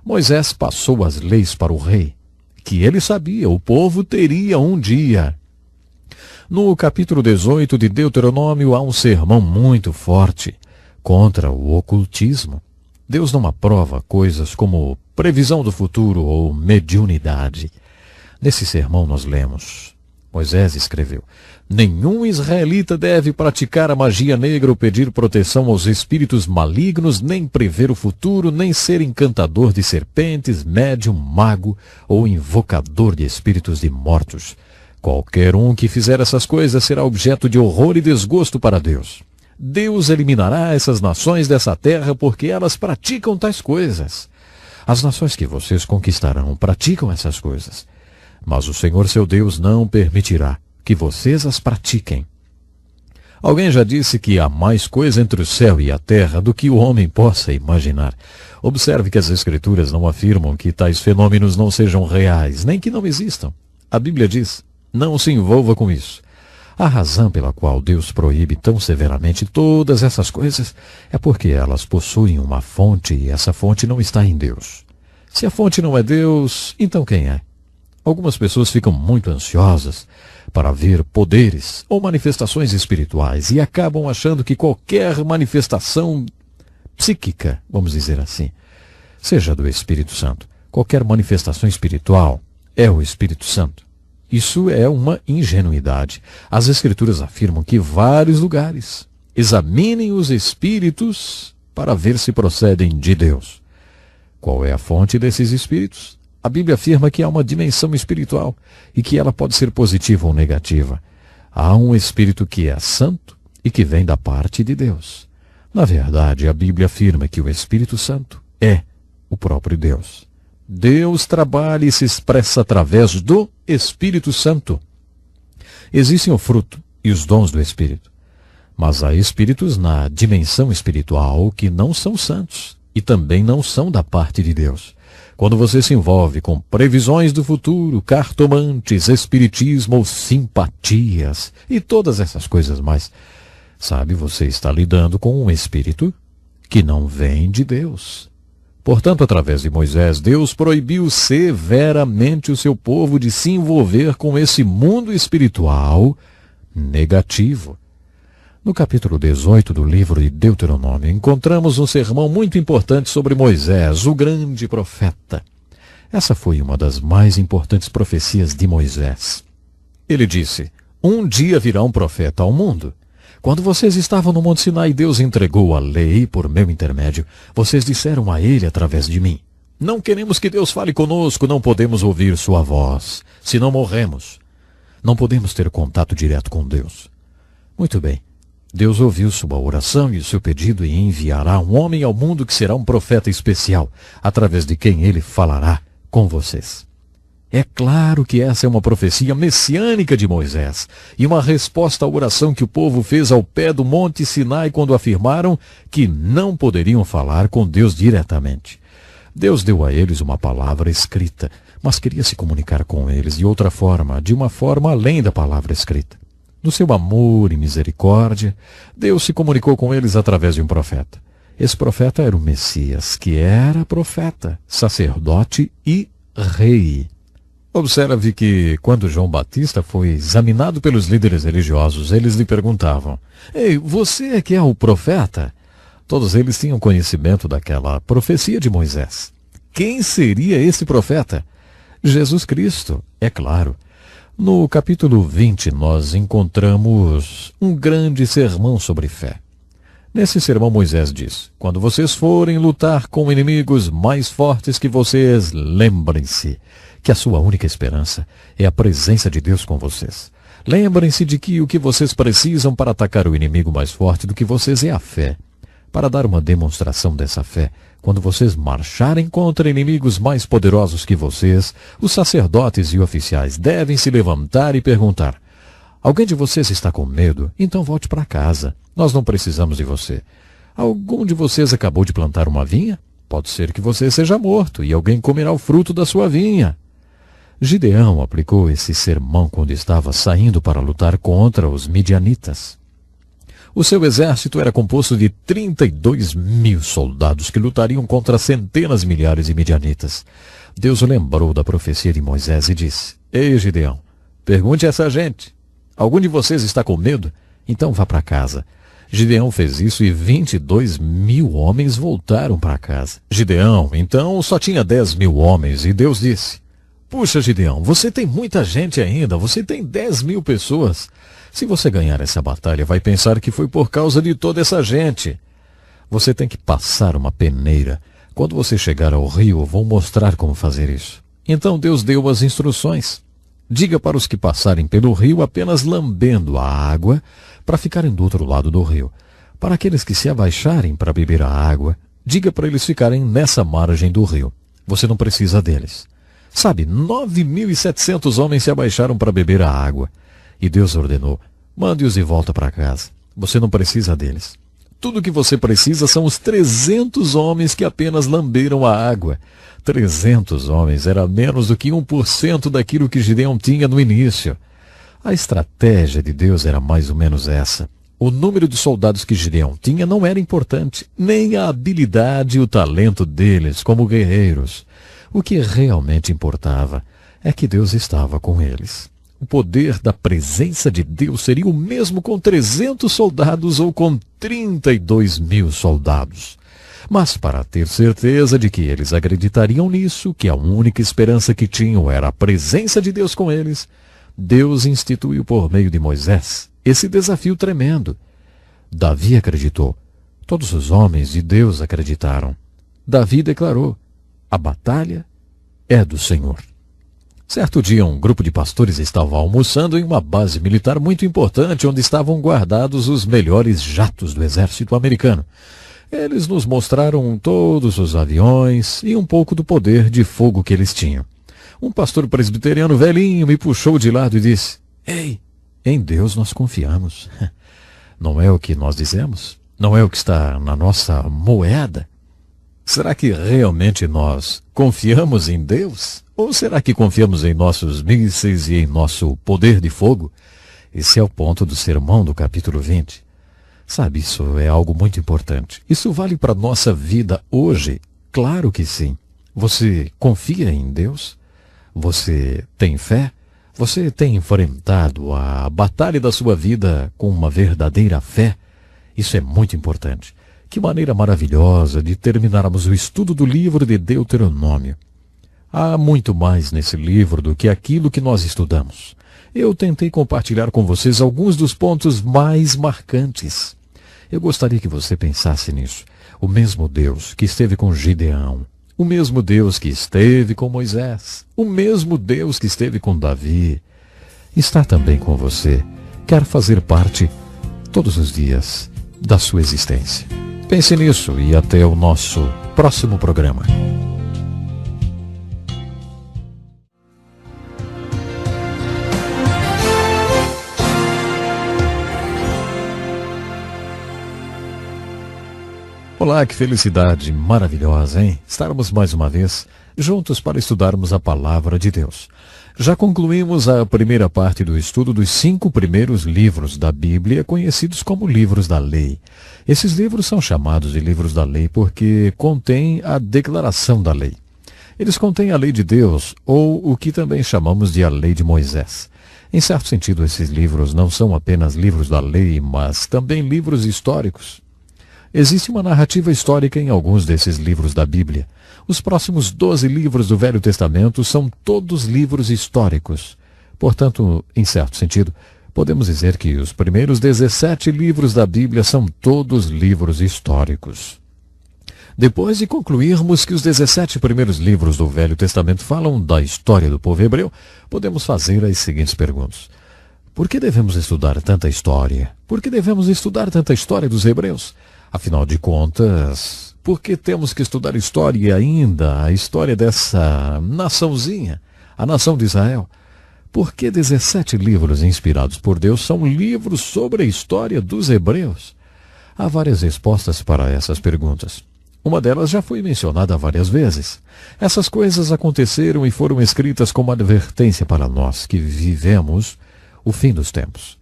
Moisés passou as leis para o rei, que ele sabia, o povo teria um dia. No capítulo 18 de Deuteronômio há um sermão muito forte contra o ocultismo. Deus não aprova coisas como previsão do futuro ou mediunidade. Nesse sermão nós lemos: Moisés escreveu: nenhum israelita deve praticar a magia negra ou pedir proteção aos espíritos malignos, nem prever o futuro, nem ser encantador de serpentes, médium, mago ou invocador de espíritos de mortos. Qualquer um que fizer essas coisas será objeto de horror e desgosto para Deus. Deus eliminará essas nações dessa terra porque elas praticam tais coisas. As nações que vocês conquistarão praticam essas coisas. mas o Senhor seu Deus não permitirá que vocês as pratiquem. Alguém já disse que há mais coisa entre o céu e a terra do que o homem possa imaginar. Observe que as Escrituras não afirmam que tais fenômenos não sejam reais, nem que não existam. A Bíblia diz: não se envolva com isso. A razão pela qual Deus proíbe tão severamente todas essas coisas é porque elas possuem uma fonte e essa fonte não está em Deus. Se a fonte não é Deus, então quem é? Algumas pessoas ficam muito ansiosas para ver poderes ou manifestações espirituais e acabam achando que qualquer manifestação psíquica, vamos dizer assim, seja do Espírito Santo. Qualquer manifestação espiritual é o Espírito Santo. Isso é uma ingenuidade. As Escrituras afirmam que vários lugares examinem os espíritos para ver se procedem de Deus. Qual é a fonte desses espíritos? A Bíblia afirma que há uma dimensão espiritual e que ela pode ser positiva ou negativa. Há um espírito que é santo e que vem da parte de Deus. Na verdade, a Bíblia afirma que o Espírito Santo é o próprio Deus. Deus trabalha e se expressa através do Espírito Santo. Existem o fruto e os dons do Espírito, mas há espíritos na dimensão espiritual que não são santos e também não são da parte de Deus. Quando você se envolve com previsões do futuro, cartomantes, espiritismo ou simpatias e todas essas coisas mais, sabe, você está lidando com um espírito que não vem de Deus. Portanto, através de Moisés, Deus proibiu severamente o seu povo de se envolver com esse mundo espiritual negativo. No capítulo 18 do livro de Deuteronômio, encontramos um sermão muito importante sobre Moisés, o grande profeta. Essa foi uma das mais importantes profecias de Moisés. Ele disse: um dia virá um profeta ao mundo. Quando vocês estavam no Monte Sinai, Deus entregou a lei por meu intermédio. Vocês disseram a ele através de mim: não queremos que Deus fale conosco, não podemos ouvir sua voz, senão morremos. Não podemos ter contato direto com Deus. Muito bem. Deus ouviu sua oração e o seu pedido e enviará um homem ao mundo que será um profeta especial, através de quem ele falará com vocês. É claro que essa é uma profecia messiânica de Moisés e uma resposta à oração que o povo fez ao pé do Monte Sinai quando afirmaram que não poderiam falar com Deus diretamente. Deus deu a eles uma palavra escrita, mas queria se comunicar com eles de outra forma, de uma forma além da palavra escrita. No seu amor e misericórdia, Deus se comunicou com eles através de um profeta. Esse profeta era o Messias, que era profeta, sacerdote e rei. Observe que, quando João Batista foi examinado pelos líderes religiosos, eles lhe perguntavam: ei, você é que é o profeta? Todos eles tinham conhecimento daquela profecia de Moisés. Quem seria esse profeta? Jesus Cristo, é claro. No capítulo 20, nós encontramos um grande sermão sobre fé. Nesse sermão, Moisés diz: quando vocês forem lutar com inimigos mais fortes que vocês, lembrem-se que a sua única esperança é a presença de Deus com vocês. Lembrem-se de que o que vocês precisam para atacar o inimigo mais forte do que vocês é a fé. Para dar uma demonstração dessa fé, quando vocês marcharem contra inimigos mais poderosos que vocês, os sacerdotes e oficiais devem se levantar e perguntar: alguém de vocês está com medo? Então volte para casa. Nós não precisamos de você. Algum de vocês acabou de plantar uma vinha? Pode ser que você seja morto e alguém comerá o fruto da sua vinha. Gideão aplicou esse sermão quando estava saindo para lutar contra os midianitas. O seu exército era composto de 32.000 soldados que lutariam contra centenas de milhares de midianitas. Deus o lembrou da profecia de Moisés e disse: ei, Gideão, pergunte a essa gente: algum de vocês está com medo? Então vá para casa. Gideão fez isso e 22.000 homens voltaram para casa. Gideão, então, só tinha 10.000 homens e Deus disse: puxa, Gideão, você tem muita gente ainda, você tem 10.000 pessoas. Se você ganhar essa batalha, vai pensar que foi por causa de toda essa gente. Você tem que passar uma peneira. Quando você chegar ao rio, eu vou mostrar como fazer isso. Então Deus deu as instruções. Diga para os que passarem pelo rio apenas lambendo a água para ficarem do outro lado do rio. Para aqueles que se abaixarem para beber a água, diga para eles ficarem nessa margem do rio. Você não precisa deles. Sabe, 9.700 homens se abaixaram para beber a água. E Deus ordenou: mande-os de volta para casa. Você não precisa deles. Tudo o que você precisa são os 300 homens que apenas lamberam a água. 300 homens era menos do que 1% daquilo que Gideão tinha no início. A estratégia de Deus era mais ou menos essa. O número de soldados que Gideão tinha não era importante, nem a habilidade e o talento deles como guerreiros. O que realmente importava é que Deus estava com eles. O poder da presença de Deus seria o mesmo com 300 soldados ou com 32.000 soldados. Mas para ter certeza de que eles acreditariam nisso, que a única esperança que tinham era a presença de Deus com eles, Deus instituiu por meio de Moisés esse desafio tremendo. Davi acreditou. Todos os homens de Deus acreditaram. Davi declarou: a batalha é do Senhor. Certo dia, um grupo de pastores estava almoçando em uma base militar muito importante, onde estavam guardados os melhores jatos do exército americano. Eles nos mostraram todos os aviões e um pouco do poder de fogo que eles tinham. Um pastor presbiteriano velhinho me puxou de lado e disse: ei, em Deus nós confiamos. Não é o que nós dizemos? Não é o que está na nossa moeda? Será que realmente nós confiamos em Deus? Ou será que confiamos em nossos mísseis e em nosso poder de fogo? Esse é o ponto do sermão do capítulo 20. Sabe, isso é algo muito importante. Isso vale para a nossa vida hoje? Claro que sim. Você confia em Deus? Você tem fé? Você tem enfrentado a batalha da sua vida com uma verdadeira fé? Isso é muito importante. Que maneira maravilhosa de terminarmos o estudo do livro de Deuteronômio. Há muito mais nesse livro do que aquilo que nós estudamos. Eu tentei compartilhar com vocês alguns dos pontos mais marcantes. Eu gostaria que você pensasse nisso. O mesmo Deus que esteve com Gideão, o mesmo Deus que esteve com Moisés, o mesmo Deus que esteve com Davi, está também com você. Quer fazer parte todos os dias da sua existência. Pense nisso e até o nosso próximo programa. Olá, que felicidade maravilhosa, hein? Estarmos mais uma vez juntos para estudarmos a Palavra de Deus. Já concluímos a primeira parte do estudo dos 5 primeiros livros da Bíblia, conhecidos como livros da lei. Esses livros são chamados de livros da lei porque contêm a declaração da lei. Eles contêm a lei de Deus, ou o que também chamamos de a lei de Moisés. Em certo sentido, esses livros não são apenas livros da lei, mas também livros históricos. Existe uma narrativa histórica em alguns desses livros da Bíblia. Os próximos 12 livros do Velho Testamento são todos livros históricos. Portanto, em certo sentido, podemos dizer que os primeiros 17 livros da Bíblia são todos livros históricos. Depois de concluirmos que os 17 primeiros livros do Velho Testamento falam da história do povo hebreu, podemos fazer as seguintes perguntas. Por que devemos estudar tanta história? Por que devemos estudar tanta história dos hebreus? Afinal de contas, por que temos que estudar história e ainda a história dessa naçãozinha, a nação de Israel? Por que 17 livros inspirados por Deus são livros sobre a história dos hebreus? Há várias respostas para essas perguntas. Uma delas já foi mencionada várias vezes. Essas coisas aconteceram e foram escritas como advertência para nós que vivemos o fim dos tempos.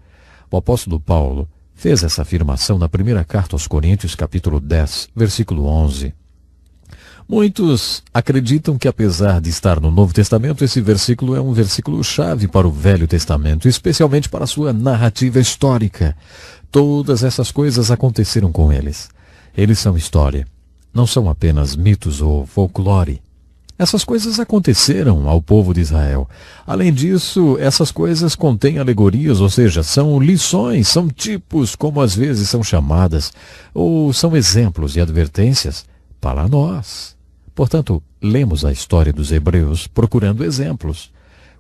O apóstolo Paulo fez essa afirmação na primeira carta aos Coríntios, capítulo 10, versículo 11. Muitos acreditam que, apesar de estar no Novo Testamento, esse versículo é um versículo-chave para o Velho Testamento, especialmente para a sua narrativa histórica. Todas essas coisas aconteceram com eles. Eles são história, não são apenas mitos ou folclore. Essas coisas aconteceram ao povo de Israel. Além disso, essas coisas contêm alegorias, ou seja, são lições, são tipos, como às vezes são chamadas, ou são exemplos e advertências para nós. Portanto, lemos a história dos hebreus procurando exemplos.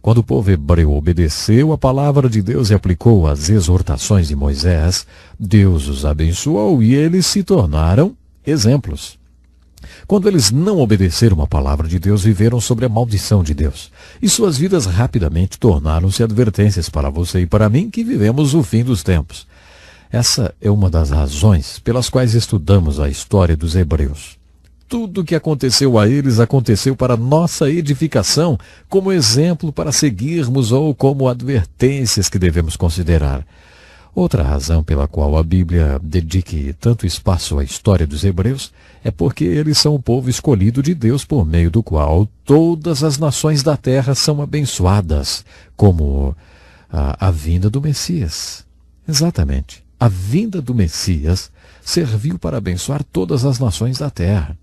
Quando o povo hebreu obedeceu a palavra de Deus e aplicou as exortações de Moisés, Deus os abençoou e eles se tornaram exemplos. Quando eles não obedeceram à palavra de Deus, viveram sob a maldição de Deus. E suas vidas rapidamente tornaram-se advertências para você e para mim que vivemos o fim dos tempos. Essa é uma das razões pelas quais estudamos a história dos hebreus. Tudo o que aconteceu a eles aconteceu para nossa edificação, como exemplo para seguirmos ou como advertências que devemos considerar. Outra razão pela qual a Bíblia dedique tanto espaço à história dos hebreus é porque eles são o povo escolhido de Deus por meio do qual todas as nações da terra são abençoadas, como a vinda do Messias. Exatamente. A vinda do Messias serviu para abençoar todas as nações da terra.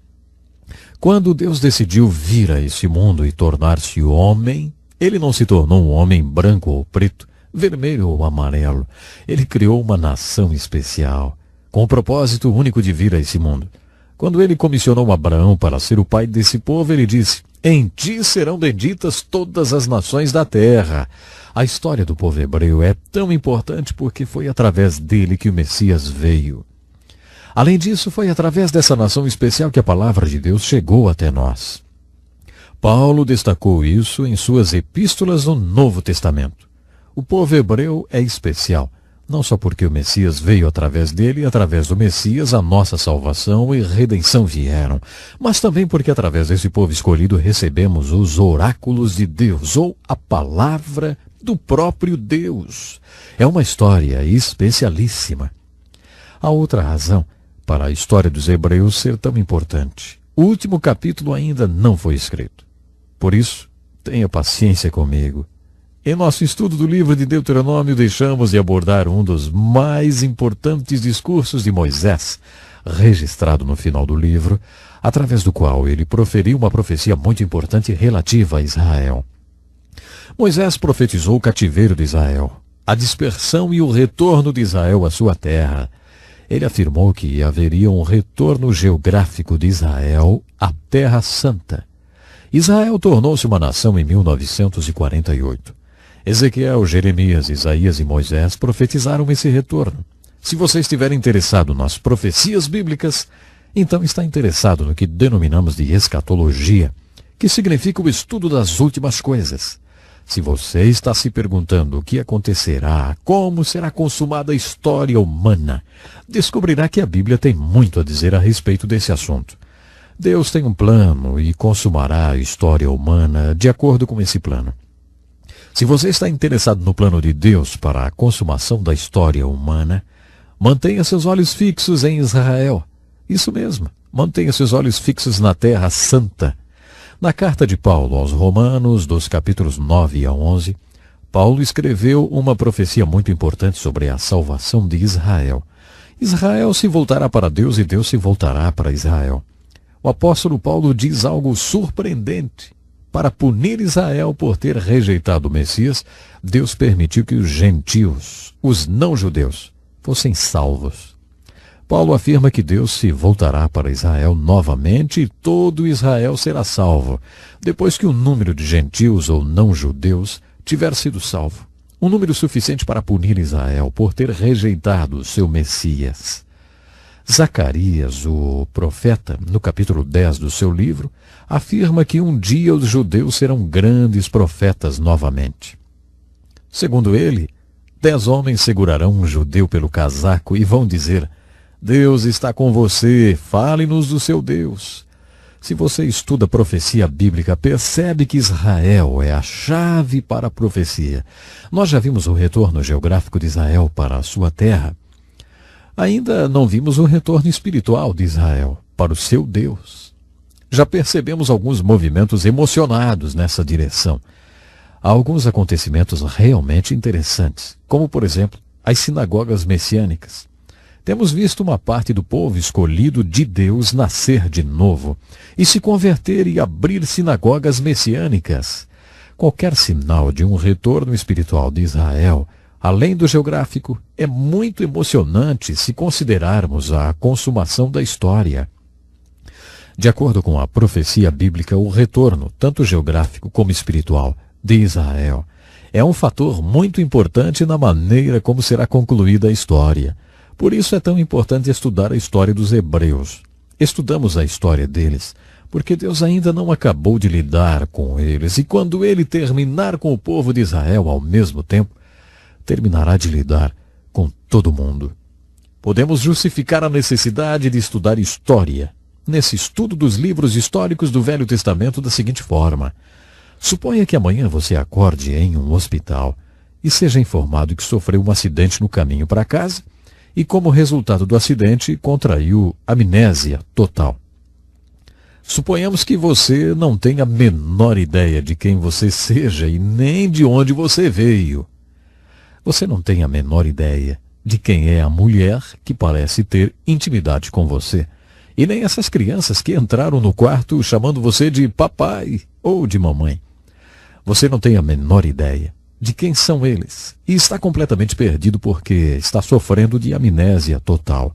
Quando Deus decidiu vir a esse mundo e tornar-se homem, ele não se tornou um homem branco ou preto, vermelho ou amarelo. Ele criou uma nação especial, com o propósito único de vir a esse mundo. Quando ele comissionou Abraão para ser o pai desse povo, ele disse: "Em ti serão benditas todas as nações da terra." A história do povo hebreu é tão importante porque foi através dele que o Messias veio. Além disso, foi através dessa nação especial que a palavra de Deus chegou até nós. Paulo destacou isso em suas epístolas no Novo Testamento. O povo hebreu é especial, não só porque o Messias veio através dele e através do Messias a nossa salvação e redenção vieram, mas também porque através desse povo escolhido recebemos os oráculos de Deus, ou a palavra do próprio Deus. É uma história especialíssima. A outra razão para a história dos hebreus ser tão importante: o último capítulo ainda não foi escrito. Por isso, tenha paciência comigo. Em nosso estudo do livro de Deuteronômio, deixamos de abordar um dos mais importantes discursos de Moisés, registrado no final do livro, através do qual ele proferiu uma profecia muito importante relativa a Israel. Moisés profetizou o cativeiro de Israel, a dispersão e o retorno de Israel à sua terra. Ele afirmou que haveria um retorno geográfico de Israel à Terra Santa. Israel tornou-se uma nação em 1948. Ezequiel, Jeremias, Isaías e Moisés profetizaram esse retorno. Se você estiver interessado nas profecias bíblicas, então está interessado no que denominamos de escatologia, que significa o estudo das últimas coisas. Se você está se perguntando o que acontecerá, como será consumada a história humana, descobrirá que a Bíblia tem muito a dizer a respeito desse assunto. Deus tem um plano e consumará a história humana de acordo com esse plano. Se você está interessado no plano de Deus para a consumação da história humana, mantenha seus olhos fixos em Israel. Isso mesmo, mantenha seus olhos fixos na Terra Santa. Na carta de Paulo aos Romanos, dos capítulos 9 a 11, Paulo escreveu uma profecia muito importante sobre a salvação de Israel. Israel se voltará para Deus e Deus se voltará para Israel. O apóstolo Paulo diz algo surpreendente. Para punir Israel por ter rejeitado o Messias, Deus permitiu que os gentios, os não-judeus, fossem salvos. Paulo afirma que Deus se voltará para Israel novamente e todo Israel será salvo, depois que o número de gentios ou não-judeus tiver sido salvo. Um número suficiente para punir Israel por ter rejeitado o seu Messias. Zacarias, o profeta, no capítulo 10 do seu livro, afirma que um dia os judeus serão grandes profetas novamente. Segundo ele, 10 homens segurarão um judeu pelo casaco e vão dizer: "Deus está com você, fale-nos do seu Deus." Se você estuda a profecia bíblica, percebe que Israel é a chave para a profecia. Nós já vimos o retorno geográfico de Israel para a sua terra. Ainda não vimos o retorno espiritual de Israel para o seu Deus. Já percebemos alguns movimentos emocionados nessa direção. Há alguns acontecimentos realmente interessantes, como, por exemplo, as sinagogas messiânicas. Temos visto uma parte do povo escolhido de Deus nascer de novo e se converter e abrir sinagogas messiânicas. Qualquer sinal de um retorno espiritual de Israel, além do geográfico, é muito emocionante se considerarmos a consumação da história. De acordo com a profecia bíblica, o retorno, tanto geográfico como espiritual, de Israel é um fator muito importante na maneira como será concluída a história. Por isso é tão importante estudar a história dos hebreus. Estudamos a história deles, porque Deus ainda não acabou de lidar com eles, e quando ele terminar com o povo de Israel ao mesmo tempo, terminará de lidar com todo mundo. Podemos justificar a necessidade de estudar história nesse estudo dos livros históricos do Velho Testamento da seguinte forma. Suponha que amanhã você acorde em um hospital e seja informado que sofreu um acidente no caminho para casa e, como resultado do acidente, contraiu amnésia total. Suponhamos que você não tenha a menor ideia de quem você seja e nem de onde você veio. Você não tem a menor ideia de quem é a mulher que parece ter intimidade com você, e nem essas crianças que entraram no quarto chamando você de papai ou de mamãe. Você não tem a menor ideia de quem são eles e está completamente perdido porque está sofrendo de amnésia total.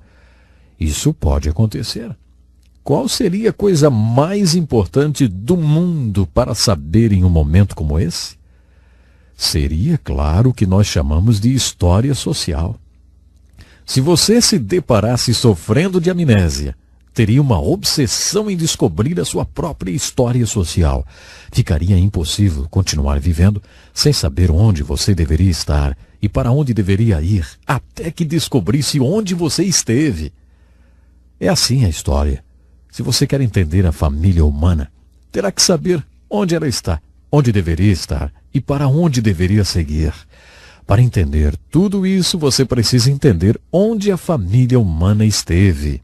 Isso pode acontecer. Qual seria a coisa mais importante do mundo para saber em um momento como esse? Seria, claro, o que nós chamamos de história social. Se você se deparasse sofrendo de amnésia, teria uma obsessão em descobrir a sua própria história social. Ficaria impossível continuar vivendo sem saber onde você deveria estar e para onde deveria ir, até que descobrisse onde você esteve. É assim a história. Se você quer entender a família humana, terá que saber onde ela está, onde deveria estar e para onde deveria seguir. Para entender tudo isso, você precisa entender onde a família humana esteve.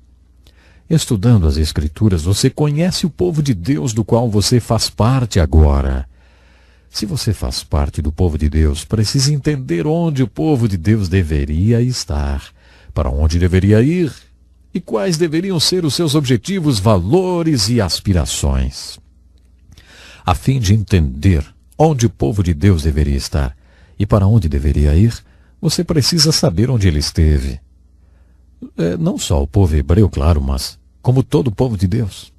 Estudando as Escrituras, você conhece o povo de Deus do qual você faz parte agora. Se você faz parte do povo de Deus, precisa entender onde o povo de Deus deveria estar, para onde deveria ir e quais deveriam ser os seus objetivos, valores e aspirações. A fim de entender onde o povo de Deus deveria estar e para onde deveria ir, você precisa saber onde ele esteve. Não só o povo hebreu, claro, mas como todo o povo de Deus.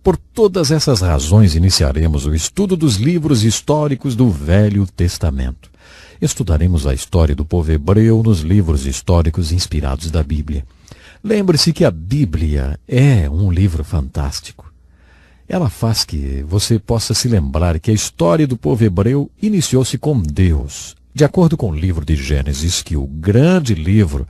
Por todas essas razões, iniciaremos o estudo dos livros históricos do Velho Testamento. Estudaremos a história do povo hebreu nos livros históricos inspirados da Bíblia. Lembre-se que a Bíblia é um livro fantástico. Ela faz que você possa se lembrar que a história do povo hebreu iniciou-se com Deus, de acordo com o livro de Gênesis, que o grande livro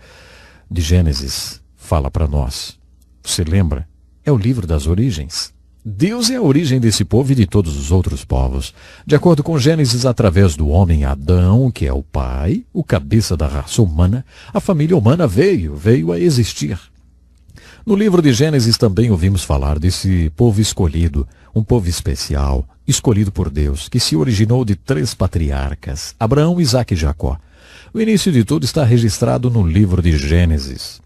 de Gênesis fala para nós. Você lembra? É o livro das origens. Deus é a origem desse povo e de todos os outros povos. De acordo com Gênesis, através do homem Adão, que é o pai, o cabeça da raça humana, a família humana veio a existir. No livro de Gênesis também ouvimos falar desse povo escolhido, um povo especial, escolhido por Deus, que se originou de 3 patriarcas, Abraão, Isaque e Jacó. O início de tudo está registrado no livro de Gênesis.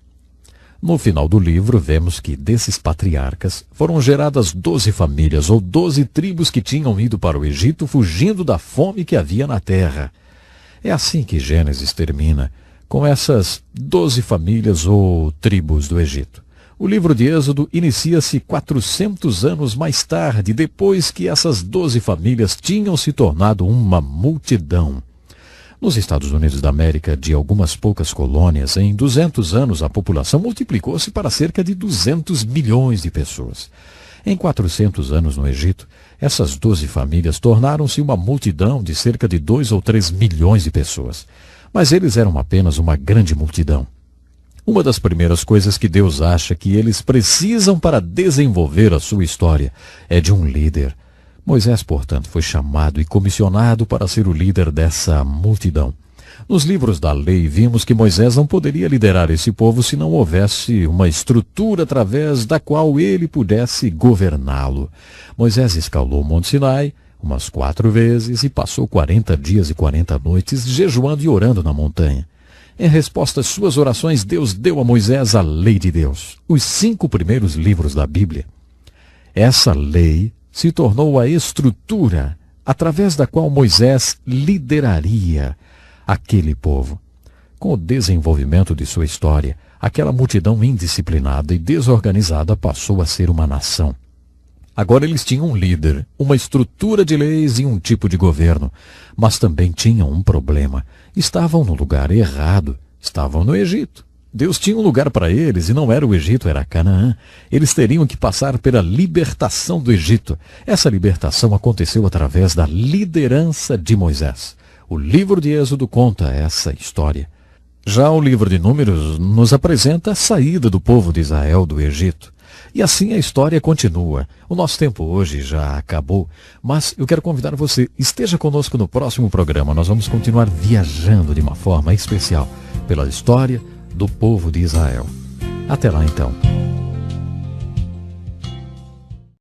No final do livro, vemos que desses patriarcas foram geradas 12 famílias ou 12 tribos que tinham ido para o Egito fugindo da fome que havia na terra. É assim que Gênesis termina, com essas 12 famílias ou tribos do Egito. O livro de Êxodo inicia-se 400 anos mais tarde, depois que essas 12 famílias tinham se tornado uma multidão. Nos Estados Unidos da América, de algumas poucas colônias, em 200 anos a população multiplicou-se para cerca de 200 milhões de pessoas. Em 400 anos no Egito, essas 12 famílias tornaram-se uma multidão de cerca de 2 ou 3 milhões de pessoas. Mas eles eram apenas uma grande multidão. Uma das primeiras coisas que Deus acha que eles precisam para desenvolver a sua história é de um líder. Moisés, portanto, foi chamado e comissionado para ser o líder dessa multidão. Nos livros da lei, vimos que Moisés não poderia liderar esse povo se não houvesse uma estrutura através da qual ele pudesse governá-lo. Moisés escalou o Monte Sinai umas 4 vezes e passou 40 dias e 40 noites jejuando e orando na montanha. Em resposta às suas orações, Deus deu a Moisés a lei de Deus, os 5 primeiros livros da Bíblia. Essa lei se tornou a estrutura através da qual Moisés lideraria aquele povo. Com o desenvolvimento de sua história, aquela multidão indisciplinada e desorganizada passou a ser uma nação. Agora eles tinham um líder, uma estrutura de leis e um tipo de governo, mas também tinham um problema. Estavam no lugar errado, estavam no Egito. Deus tinha um lugar para eles e não era o Egito, era Canaã. Eles teriam que passar pela libertação do Egito. Essa libertação aconteceu através da liderança de Moisés. O livro de Êxodo conta essa história. Já o livro de Números nos apresenta a saída do povo de Israel do Egito. E assim a história continua. O nosso tempo hoje já acabou, mas eu quero convidar você, esteja conosco no próximo programa. Nós vamos continuar viajando de uma forma especial pela história do povo de Israel. Até lá então.